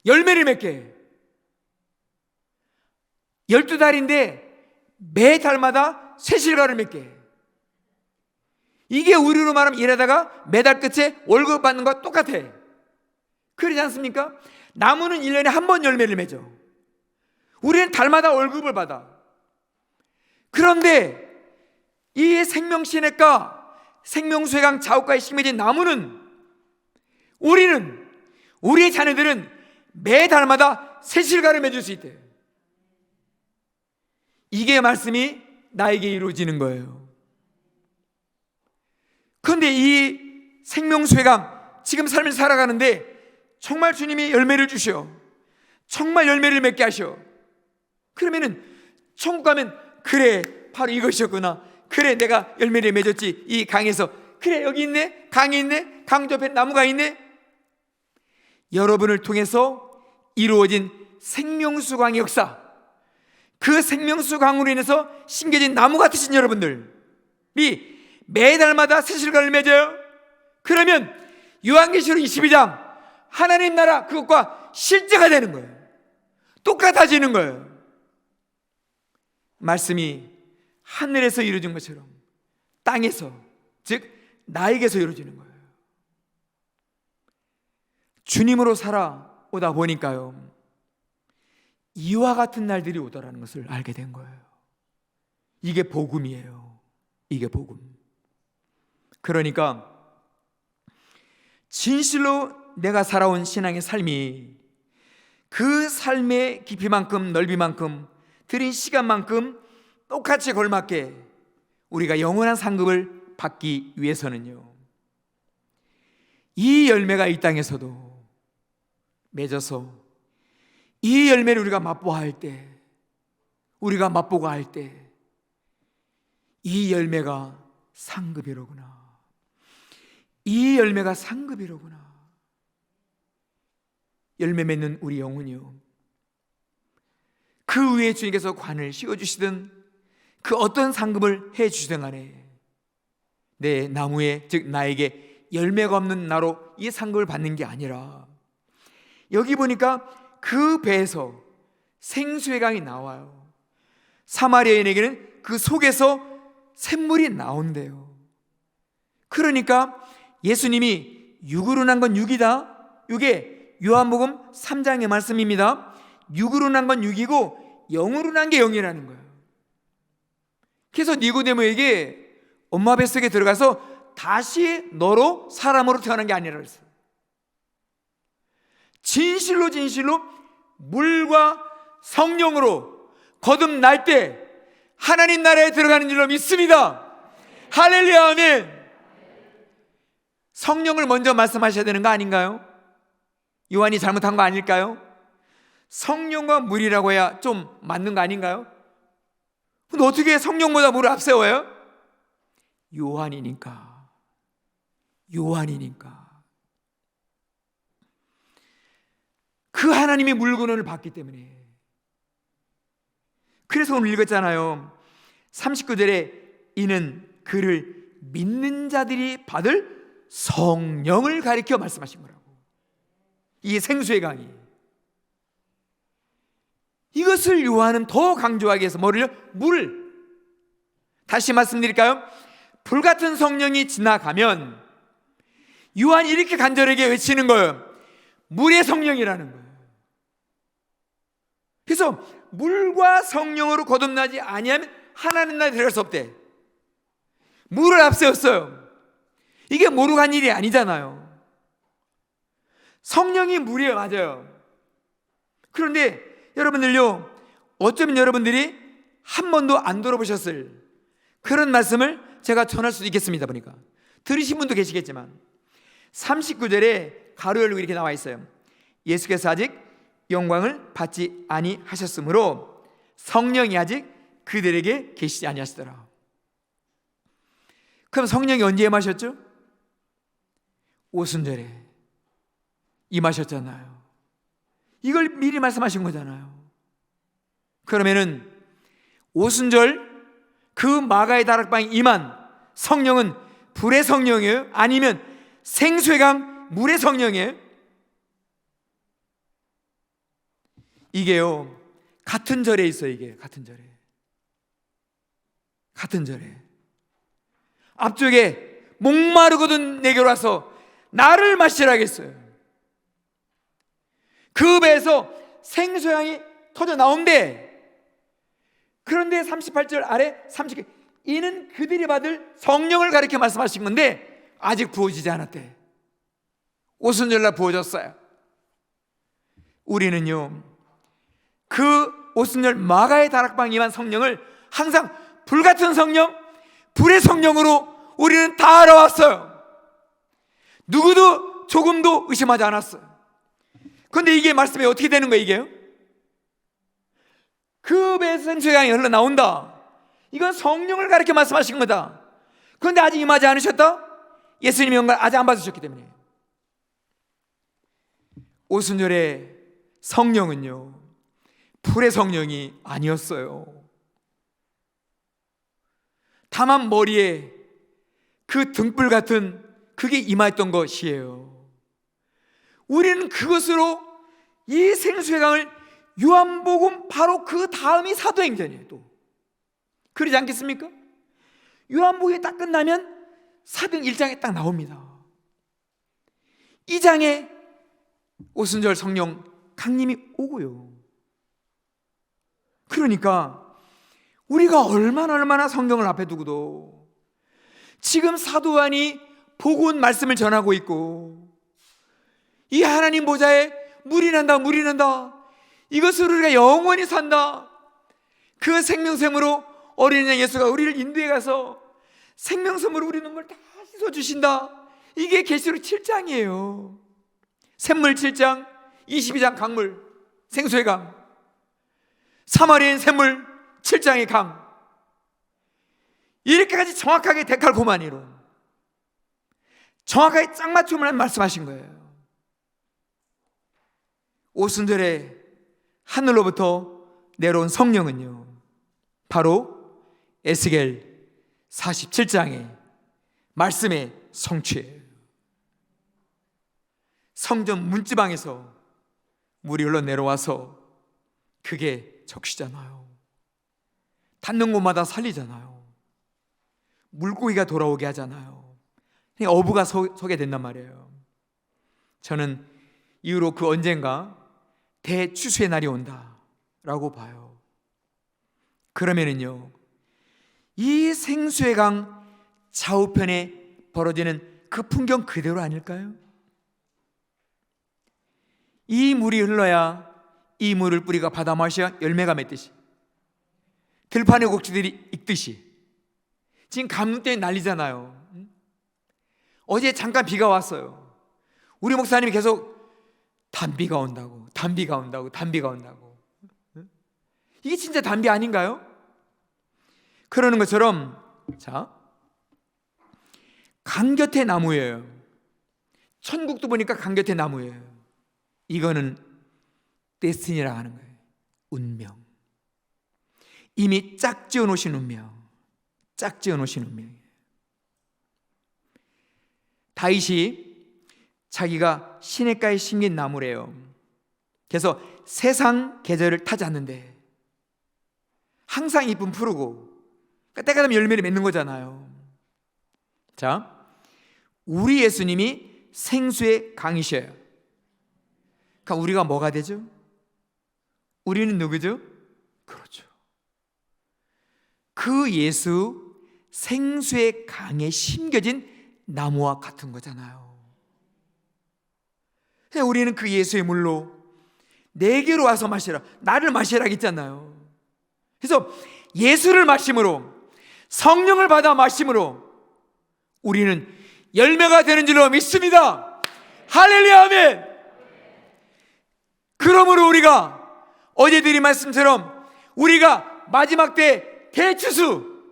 열매를 맺게, 12달인데 매 달마다 쇠실과를 맺게. 이게 우리로 말하면 일하다가 매달 끝에 월급 받는 것과 똑같아. 그러지 않습니까? 나무는 1년에 한 번 열매를 맺어. 우리는 달마다 월급을 받아. 그런데 이 생명시내가 생명수의강 좌우가에 심겨진 나무는, 우리는, 우리의 자녀들은 매달마다 새실과를 맺을 수 있대요. 이게 말씀이 나에게 이루어지는 거예요. 그런데 이 생명수의강, 지금 삶을 살아가는데 정말 주님이 열매를 주셔. 정말 열매를 맺게 하셔. 그러면은 천국 가면, 그래 바로 이것이었구나, 그래 내가 열매를 맺었지 이 강에서, 그래 여기 있네, 강이 있네, 강 옆에 나무가 있네. 여러분을 통해서 이루어진 생명수강의 역사, 그 생명수강으로 인해서 심겨진 나무 같으신 여러분들이 매달마다 새실과를 맺어요. 그러면 요한계시록 22장 하나님 나라 그것과 실제가 되는 거예요. 똑같아지는 거예요. 말씀이 하늘에서 이루어진 것처럼 땅에서, 즉 나에게서 이루어지는 거예요. 주님으로 살아오다 보니까요, 이와 같은 날들이 오더라는 것을 알게 된 거예요. 이게 복음이에요. 이게 복음. 그러니까 진실로 내가 살아온 신앙의 삶이 그 삶의 깊이만큼 넓이만큼 들인 시간만큼 똑같이 걸맞게 우리가 영원한 상급을 받기 위해서는요, 이 열매가 이 땅에서도 맺어서 이 열매를 우리가 맛보아할 때, 우리가 맛보고 할 때 이 열매가 상급이로구나, 이 열매가 상급이로구나. 열매 맺는 우리 영혼이요, 그 위에 주님께서 관을 씌워주시든 그 어떤 상급을 해주시든 간에 내 나무에, 즉 나에게 열매가 없는 나로 이 상급을 받는 게 아니라, 여기 보니까 그 배에서 생수의 강이 나와요. 사마리아인에게는 그 속에서 샘물이 나온대요. 그러니까 예수님이 육으로 난 건 육이다, 이게 요한복음 3장의 말씀입니다. 육으로 난 건 육이고 영으로 난 게 영이라는 거예요. 그래서 니고데모에게 엄마 뱃속에 들어가서 다시 너로 사람으로 태어난 게 아니라 그랬어요. 진실로 진실로 물과 성령으로 거듭날 때 하나님 나라에 들어가는 줄로 믿습니다. 할렐루야, 아멘. 성령을 먼저 말씀하셔야 되는 거 아닌가요? 요한이 잘못한 거 아닐까요? 성령과 물이라고 해야 좀 맞는 거 아닌가요? 근데 어떻게 성령보다 물을 앞세워요? 요한이니까. 그 하나님의 물건을 받기 때문에. 그래서 오늘 읽었잖아요. 39절에 이는 그를 믿는 자들이 받을 성령을 가리켜 말씀하신 거라고. 이 생수의 강이, 이것을 요한은 더 강조하기 위해서 뭐를요? 물. 다시 말씀드릴까요? 불같은 성령이 지나가면 요한이 이렇게 간절하게 외치는 거예요. 물의 성령이라는 거예요. 그래서 물과 성령으로 거듭나지 아니하면 하나님 나라에 들어갈 수 없대. 물을 앞세웠어요. 이게 모르고 한 일이 아니잖아요. 성령이 물이에요. 맞아요. 그런데 여러분들요, 어쩌면 여러분들이 한 번도 안 들어보셨을 그런 말씀을 제가 전할 수도 있겠습니다. 보니까 들으신 분도 계시겠지만 39절에 가로 열고 이렇게 나와 있어요. 예수께서 아직 영광을 받지 아니하셨으므로 성령이 아직 그들에게 계시지 아니하시더라. 그럼 성령이 언제 임하셨죠? 오순절에 임하셨잖아요. 이걸 미리 말씀하신 거잖아요. 그러면은 오순절 그 마가의 다락방에 임한 성령은 불의 성령이에요? 아니면 생수의 강 물의 성령이에요? 이게요, 같은 절에 있어요. 이게 같은 절에 앞쪽에 목마르거든 내게로 와서 나를 마시라 하겠어요. 그 배에서 생수향이 터져 나온대. 그런데 38절 아래 30절 이는 그들이 받을 성령을 가리켜 말씀하신 건데 아직 부어지지 않았대. 오순절날 부어졌어요. 우리는요, 그 오순절 마가의 다락방에 임한 성령을 항상 불같은 성령, 불의 성령으로 우리는 다 알아왔어요. 누구도 조금도 의심하지 않았어요. 그런데 이게 말씀이 어떻게 되는 거예요? 이게요? 그 배에서 생수의 강이 흘러나온다. 이건 성령을 가리켜 말씀하신 거다. 그런데 아직 임하지 않으셨다? 예수님의 영광을 아직 안 받으셨기 때문에. 오순절의 성령은요, 불의 성령이 아니었어요. 다만 머리에 그 등불 같은 그게 임하였던 것이에요. 우리는 그것으로 이 생수의 강을, 요한복음 바로 그 다음이 사도행전이에요. 또 그러지 않겠습니까? 요한복음이 딱 끝나면 사도행 1장에 딱 나옵니다. 2장에 오순절 성령 강림이 오고요. 그러니까 우리가 얼마나 성경을 앞에 두고도 지금 사도 요한이 복음 말씀을 전하고 있고, 이 하나님 보좌에 물이 난다, 물이 난다, 이것으로 우리가 영원히 산다, 그 생명샘으로 어린 양 예수가 우리를 인도해 가서 생명샘으로 우리 눈물 다 씻어주신다, 이게 계시록 7장이에요 샘물 7장, 22장 강물, 생수의 강, 사마리아인 샘물 7장의 강, 이렇게까지 정확하게 데칼코마니 이론, 정확하게 짝 맞춤을 말씀하신 거예요. 오순절에 하늘로부터 내려온 성령은요, 바로 에스겔 47장의 말씀의 성취예요. 성전 문지방에서 물이 흘러 내려와서 그게 적시잖아요. 닿는 곳마다 살리잖아요. 물고기가 돌아오게 하잖아요. 어부가 서게 된단 말이에요. 저는 이후로 그 언젠가 대추수의 날이 온다라고 봐요. 그러면은요, 이 생수의 강 좌우편에 벌어지는 그 풍경 그대로 아닐까요? 이 물이 흘러야 이 물을 뿌리가 받아 마셔야 열매가 맺듯이, 들판의 곡식들이 익듯이, 지금 가뭄 때문에 난리잖아요. 어제 잠깐 비가 왔어요. 우리 목사님이 계속 단비가 온다고, 단비가 온다고, 단비가 온다고. 이게 진짜 단비 아닌가요? 그러는 것처럼, 자, 강 곁에 나무예요. 천국도 보니까 강 곁에 나무예요. 이거는 데스티니라고 하는 거예요. 운명. 이미 짝지어 놓으신 운명, 짝지어 놓으신 운명이에요. 다윗이 자기가 시냇가에 심긴 나무래요. 그래서 세상 계절을 타지 않는데 항상 잎은 푸르고, 그러니까 때가 되면 열매를 맺는 거잖아요. 자, 우리 예수님이 생수의 강이셔요. 그러니까 우리가 뭐가 되죠? 우리는 누구죠? 그렇죠, 그 예수 생수의 강에 심겨진 나무와 같은 거잖아요. 우리는 그 예수의 물로 내게로 와서 마시라, 나를 마시라 했잖아요. 그래서 예수를 마심으로, 성령을 받아 마심으로 우리는 열매가 되는 줄로 믿습니다. 할렐루야, 아멘. 그러므로 우리가 어제 드린 말씀처럼 우리가 마지막 때 대추수,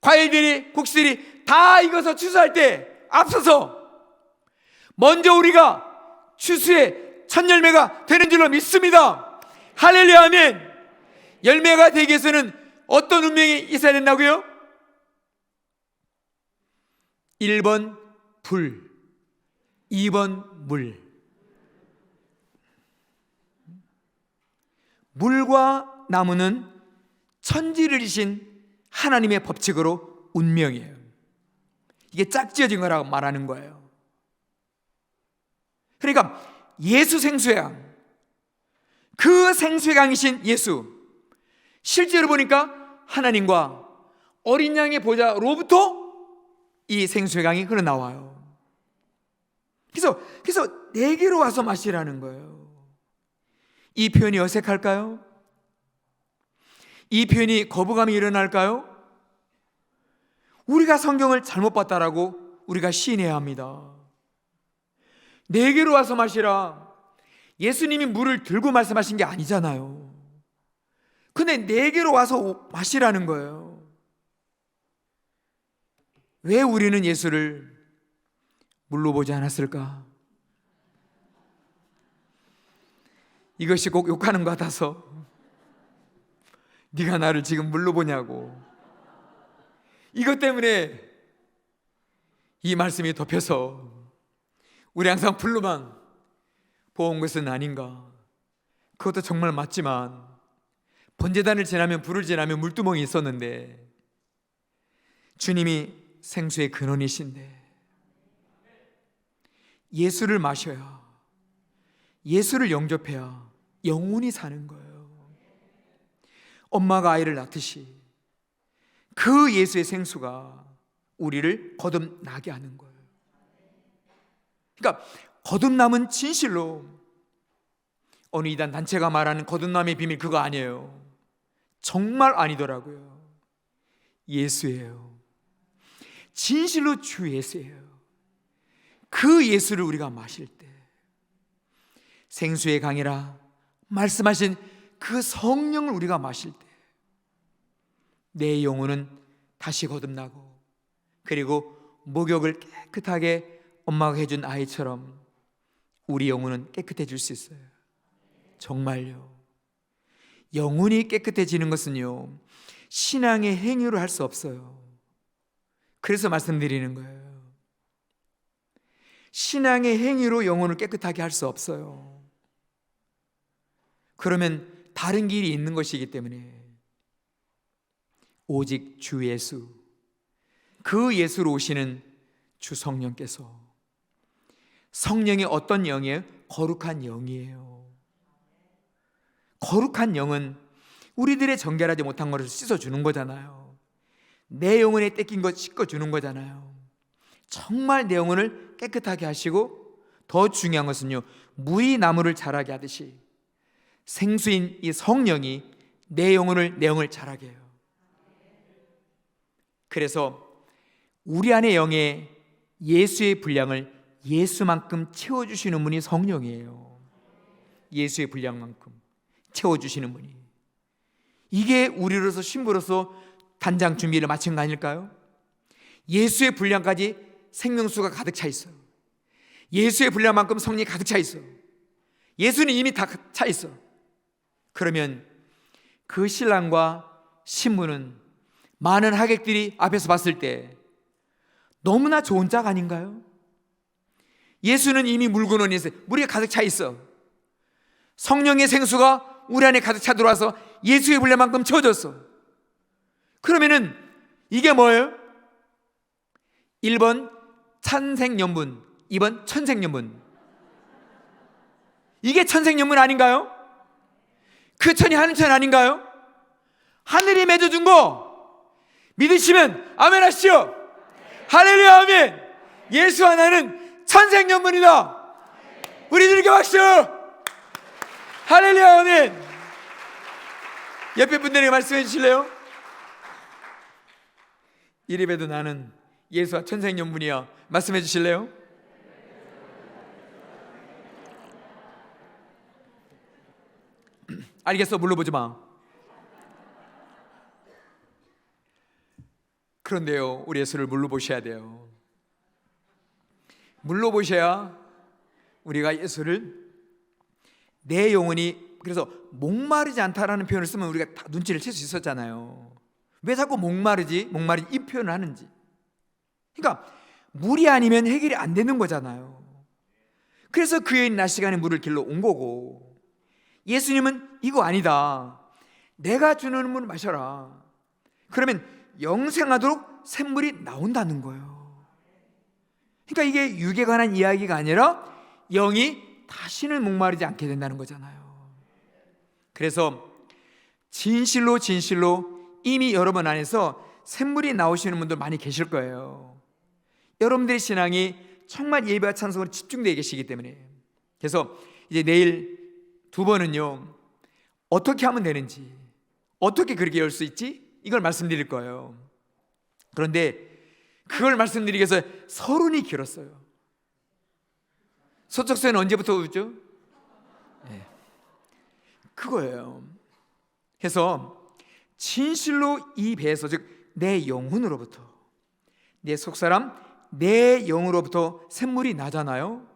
과일들이, 곡식들이 다 익어서 추수할 때 앞서서 먼저 우리가 추수의 첫 열매가 되는 줄로 믿습니다. 할렐루야, 아멘. 열매가 되기 위해서는 어떤 운명이 있어야 된다고요? 1번 불, 2번 물. 물과 나무는 천지를 이신 하나님의 법칙으로 운명이에요. 이게 짝지어진 거라고 말하는 거예요. 그러니까 예수 생수의 강, 그 생수의 강이신 예수, 실제로 보니까 하나님과 어린 양의 보좌로부터 이 생수의 강이 흘러나와요. 그래서 내게로 와서 마시라는 거예요. 이 표현이 어색할까요? 이 표현이 거부감이 일어날까요? 우리가 성경을 잘못 봤다라고 우리가 시인해야 합니다. 내게로 와서 마시라, 예수님이 물을 들고 말씀하신 게 아니잖아요. 근데 내게로 와서 마시라는 거예요. 왜 우리는 예수를 물로 보지 않았을까? 이것이 꼭 욕하는 것 같아서, 네가 나를 지금 물로 보냐고. 이것 때문에 이 말씀이 덮여서 우리 항상 불로만 보온 것은 아닌가. 그것도 정말 맞지만 번제단을 지나면, 불을 지나면 물두멍이 있었는데 주님이 생수의 근원이신데 예수를 마셔야, 예수를 영접해야 영원히 사는 거예요. 엄마가 아이를 낳듯이 그 예수의 생수가 우리를 거듭나게 하는 거예요. 그러니까 거듭남은 진실로 어느 이단 단체가 말하는 거듭남의 비밀, 그거 아니에요. 정말 아니더라고요. 예수예요. 진실로 주 예수예요. 그 예수를 우리가 마실 때, 생수의 강이라 말씀하신 그 성령을 우리가 마실 때 내 영혼은 다시 거듭나고, 그리고 목욕을 깨끗하게 엄마가 해준 아이처럼 우리 영혼은 깨끗해질 수 있어요. 정말요. 영혼이 깨끗해지는 것은요, 신앙의 행위로 할 수 없어요. 그래서 말씀드리는 거예요. 신앙의 행위로 영혼을 깨끗하게 할 수 없어요. 그러면 다른 길이 있는 것이기 때문에 오직 주 예수, 그 예수로 오시는 주 성령께서, 성령이 어떤 영이에요? 거룩한 영이에요. 거룩한 영은 우리들의 정결하지 못한 것을 씻어주는 거잖아요. 내 영혼에 뺏긴 것 씻어주는 거잖아요. 정말 내 영혼을 깨끗하게 하시고, 더 중요한 것은요, 물이 나무를 자라게 하듯이 생수인 이 성령이 내 영혼을 자라게 해요. 그래서 우리 안의 영에 예수의 분량을 예수만큼 채워주시는 분이 성령이에요. 예수의 분량만큼 채워주시는 분이. 이게 우리로서 신부로서 단장 준비를 마친 거 아닐까요? 예수의 분량까지 생명수가 가득 차 있어요. 예수의 분량만큼 성령이 가득 차 있어요. 예수는 이미 다 차 있어. 그러면 그 신랑과 신부는 많은 하객들이 앞에서 봤을 때 너무나 좋은 짝 아닌가요? 예수는 이미 물건원이 있어요. 물이 가득 차 있어. 성령의 생수가 우리 안에 가득 차 들어와서 예수의 분량만큼 채워졌어. 그러면은 이게 뭐예요? 1번 천생연분, 2번 천생연분. 이게 천생연분 아닌가요? 그 천이 하는 천 아닌가요? 하늘이 맺어준 거 믿으시면 아멘 하시죠. 할렐루야, 아멘. 예수 하나는 천생연분이다. 우리들에게 박수. 할렐루야, 아멘. 옆에 분들에게 말씀해 주실래요? 이래봬도 나는 예수와 천생연분이야. 말씀해 주실래요? 알겠어, 물러보지 마. 그런데요, 우리 예수를 물러보셔야 돼요. 물러보셔야 우리가 예수를, 내 영혼이, 그래서 목마르지 않다라는 표현을 쓰면 우리가 다 눈치를 챌 수 있었잖아요. 왜 자꾸 목마르지 이 표현을 하는지. 그러니까 물이 아니면 해결이 안 되는 거잖아요. 그래서 그 여인 낮 시간에 물을 길러 온 거고, 예수님은 이거 아니다, 내가 주는 물을 마셔라. 그러면 영생하도록 샘물이 나온다는 거예요. 그러니까 이게 육에 관한 이야기가 아니라 영이 다시는 목마르지 않게 된다는 거잖아요. 그래서 진실로 이미 여러분 안에서 샘물이 나오시는 분들 많이 계실 거예요. 여러분들의 신앙이 정말 예배와 찬송으로 집중되어 계시기 때문에. 그래서 이제 내일 두 번은요, 어떻게 하면 되는지, 어떻게 그렇게 열 수 있지, 이걸 말씀드릴 거예요. 그런데 그걸 말씀드리기 위해서 서론이 길었어요. 서적서에는 언제부터 오죠? 네. 그거예요. 그래서 진실로 이 배에서, 즉 내 영혼으로부터, 내 속사람, 내 영으로부터 샘물이 나잖아요.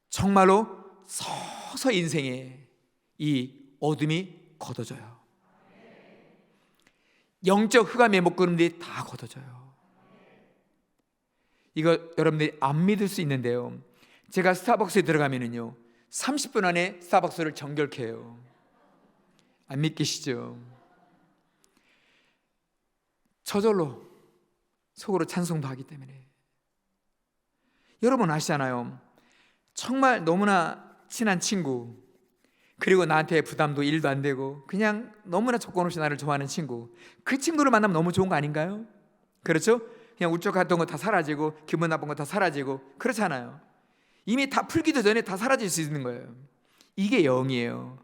정말로 서서 인생에 이 어둠이 걷어져요. 영적 흑암의 목걸음들이 다 걷어져요. 이거 여러분들이 안 믿을 수 있는데요, 제가 스타벅스에 들어가면은요 30분 안에 스타벅스를 정결케 해요. 안 믿기시죠? 저절로 속으로 찬송도 하기 때문에. 여러분 아시잖아요, 정말 너무나 친한 친구, 그리고 나한테 부담도 일도 안 되고 그냥 너무나 조건 없이 나를 좋아하는 친구, 그 친구를 만나면 너무 좋은 거 아닌가요? 그렇죠? 그냥 울적했던 거 다 사라지고 기분 나쁜 거 다 사라지고 그렇잖아요. 이미 다 풀기도 전에 다 사라질 수 있는 거예요. 이게 영이에요.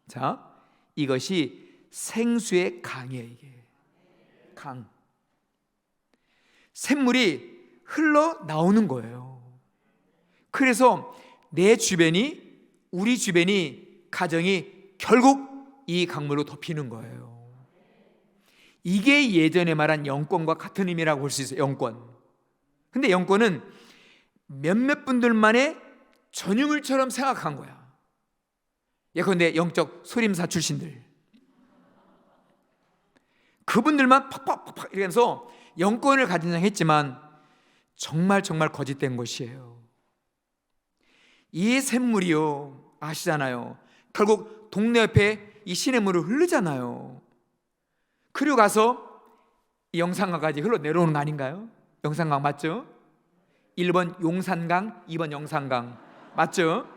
자, 이것이 생수의 강이에요. 이게 강, 샘물이 흘러나오는 거예요. 그래서 내 주변이, 우리 주변이, 가정이 결국 이 강물로 덮이는 거예요. 이게 예전에 말한 영권과 같은 의미라고 볼 수 있어요. 영권. 근데 영권은 몇몇 분들만의 전유물처럼 생각한 거야. 예컨대 영적 소림사 출신들, 그분들만 팍팍팍팍 이러면서 영권을 가진장했지만 정말 거짓된 것이에요. 이 샘물이요, 아시잖아요, 결국 동네 옆에 이 시냇물을 흐르잖아요. 그리고 가서 이 영산강까지 흘러내려오는 거 아닌가요? 영산강 맞죠? 1번 용산강, 2번 영산강 맞죠?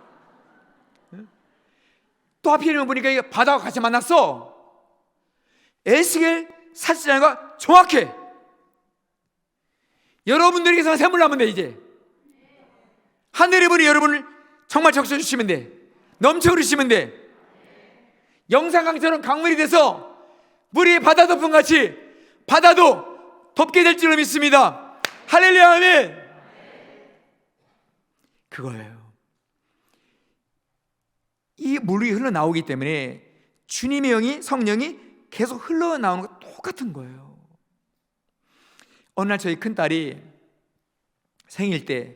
또 하필이면 보니까 이게 바다와 같이 만났어. 에스겔 사실자가 정확해. 여러분들에게서 샘물 나면 돼. 이제 하늘의 분이 여러분을 정말 적셔주시면 돼. 넘쳐 흐르시면 돼. 영산강처럼 강물이 돼서 물이 바다 덮은 같이 바다도 덮게 될 줄로 믿습니다. 할렐루야, 아멘. 그거예요. 이 물이 흘러나오기 때문에 주님의 영이, 성령이 계속 흘러나오는 거 똑같은 거예요. 어느 날 저희 큰딸이 생일 때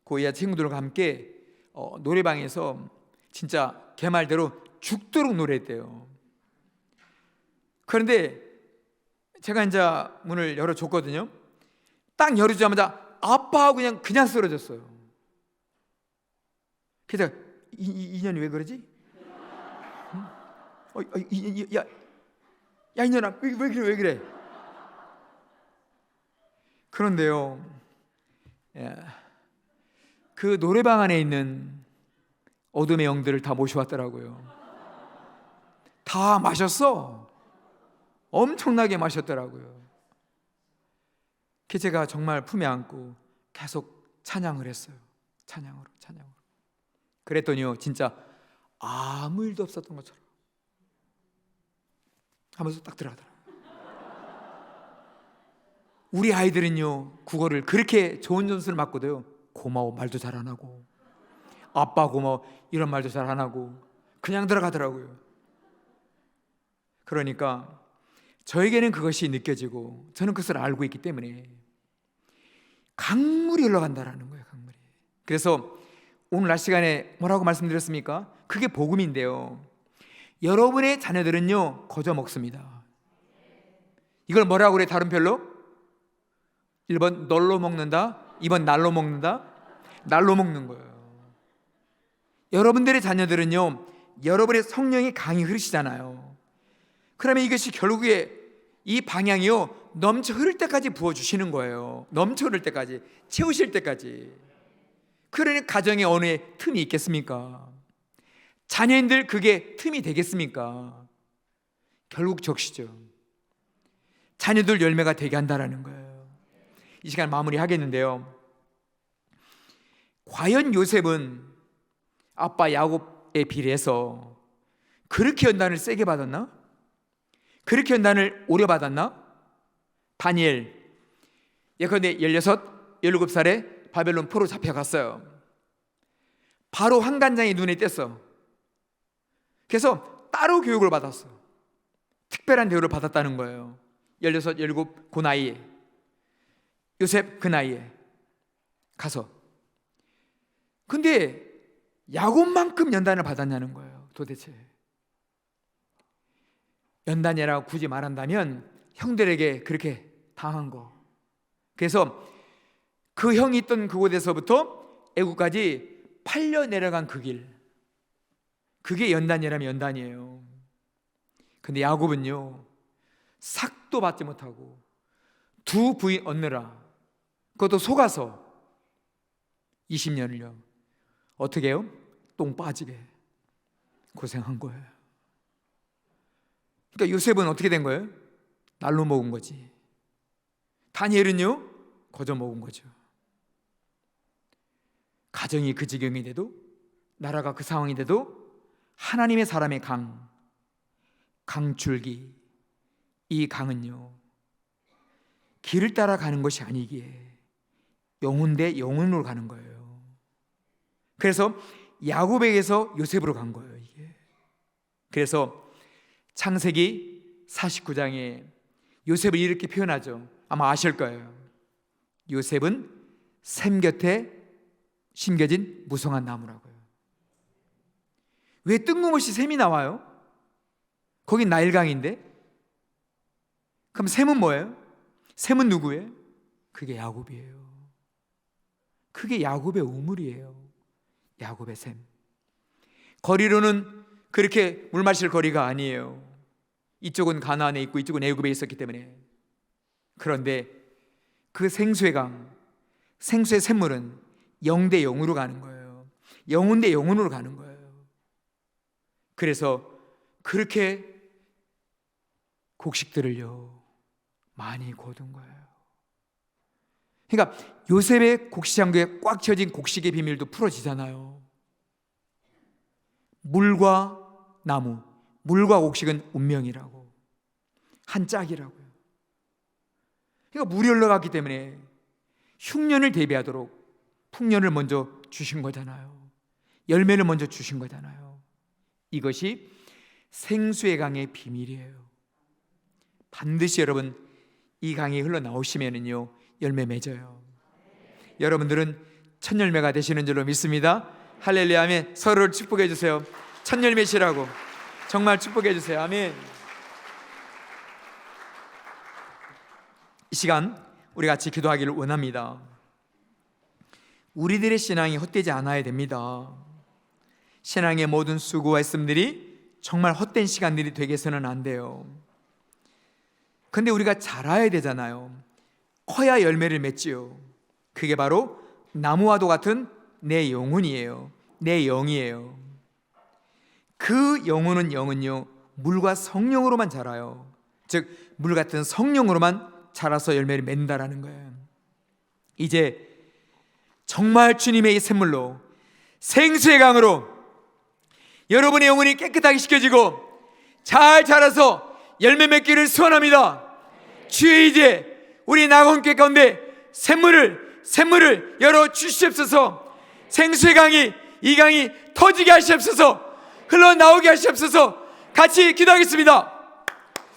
고이아 친구들과 함께 노래방에서 진짜 걔 말대로 죽도록 노래했대요. 그런데 제가 이제 문을 열어줬거든요. 딱 열어주자마자 아빠하고 그냥 쓰러졌어요. 그래서 이 년이 왜 그러지? 야 이년아, 왜 그래? 그런데요, 그 노래방 안에 있는 어둠의 영들을 다 모셔왔더라고요. 다 마셨어. 엄청나게 마셨더라고요. 제가 정말 품에 안고 계속 찬양을 했어요. 찬양으로. 그랬더니요, 진짜 아무 일도 없었던 것처럼 하면서 딱 들어가더라고요. 우리 아이들은요, 국어를 그렇게 좋은 점수를 맞고도요, 고마워 말도 잘 안 하고, 아빠 고마워 이런 말도 잘 안 하고 그냥 들어가더라고요. 그러니까 저에게는 그것이 느껴지고 저는 그것을 알고 있기 때문에 강물이 흘러간다라는 거예요. 강물이. 그래서 오늘 낮 시간에 뭐라고 말씀드렸습니까? 그게 복음인데요, 여러분의 자녀들은요 거저 먹습니다. 이걸 뭐라고 그래? 다른 별로? 1번 널로 먹는다, 2번 날로 먹는다. 날로 먹는 거예요. 여러분들의 자녀들은요, 여러분의 성령이 강이 흐르시잖아요. 그러면 이것이 결국에 이 방향이요 넘쳐 흐를 때까지 부어주시는 거예요. 넘쳐 흐를 때까지, 채우실 때까지. 그러니 가정에 어느 틈이 있겠습니까? 자녀인들 그게 틈이 되겠습니까? 결국 적시죠. 자녀들 열매가 되게 한다라는 거예요. 이 시간 마무리하겠는데요, 과연 요셉은 아빠 야곱에 비례해서 그렇게 연단을 세게 받았나? 그렇게 연단을 오래 받았나? 다니엘 예컨대 16, 17살에 바벨론 포로 잡혀갔어요. 바로 환관장의 눈에 띄었어. 그래서 따로 교육을 받았어. 특별한 대우를 받았다는 거예요. 16, 17 그 나이에, 요셉 그 나이에 가서. 근데 야곱만큼 연단을 받았냐는 거예요. 도대체 연단이라고 굳이 말한다면 형들에게 그렇게 당한 거. 그래서 그 형이 있던 그곳에서부터 애국까지 8년 내려간 그 길, 그게 연단이라면 연단이에요. 근데 야곱은요, 삭도 받지 못하고 두 부인 얻느라, 그것도 속아서 20년을요 어떻게 해요? 똥 빠지게 고생한 거예요. 그러니까 요셉은 어떻게 된 거예요? 날로 먹은 거지. 다니엘은요, 거저 먹은 거죠. 가정이 그 지경이 돼도, 나라가 그 상황이 돼도 하나님의 사람의 강줄기, 이 강은요 길을 따라 가는 것이 아니기에 영혼 대 영혼으로 가는 거예요. 그래서 야곱에게서 요셉으로 간 거예요, 이게. 그래서 창세기 49장에 요셉을 이렇게 표현하죠. 아마 아실 거예요. 요셉은 샘 곁에 심겨진 무성한 나무라고요. 왜 뜬금없이 샘이 나와요? 거긴 나일강인데. 그럼 샘은 뭐예요? 샘은 누구예요? 그게 야곱이에요. 그게 야곱의 우물이에요. 야곱의 샘. 거리로는 그렇게 물 마실 거리가 아니에요. 이쪽은 가나안에 있고 이쪽은 애굽에 있었기 때문에. 그런데 그 생수의 강, 생수의 샘물은 영 대 영으로 가는 거예요. 영혼 대 영혼으로 가는 거예요. 그래서 그렇게 곡식들을요 많이 거둔 거예요. 그러니까 요셉의 곡식장구에 꽉 채워진 곡식의 비밀도 풀어지잖아요. 물과 나무, 물과 곡식은 운명이라고, 한 짝이라고요. 그러니까 물이 흘러갔기 때문에 흉년을 대비하도록 풍년을 먼저 주신 거잖아요. 열매를 먼저 주신 거잖아요. 이것이 생수의 강의 비밀이에요. 반드시 여러분 이 강이 흘러나오시면은요 열매 맺어요. 여러분들은 첫 열매가 되시는 줄로 믿습니다. 할렐루야, 아멘. 서로를 축복해 주세요. 첫 열매시라고 정말 축복해 주세요. 아멘. 이 시간 우리 같이 기도하기를 원합니다. 우리들의 신앙이 헛되지 않아야 됩니다. 신앙의 모든 수고와 애씀들이 정말 헛된 시간들이 되게 해서는 안 돼요. 근데 우리가 자라야 되잖아요. 커야 열매를 맺지요. 그게 바로 나무와도 같은 내 영혼이에요. 내 영이에요. 그 영은요 물과 성령으로만 자라요. 즉 물 같은 성령으로만 자라서 열매를 맺는다라는 거예요. 이제 정말 주님의 이 샘물로, 생수의 강으로 여러분의 영혼이 깨끗하게 씻겨지고 잘 자라서 열매 맺기를 소원합니다. 주의 이제 우리 낙원교회 가운데 샘물을 열어 주시옵소서. 생수의 강이, 이 강이 터지게 하시옵소서. 흘러나오게 하시옵소서. 같이 기도하겠습니다.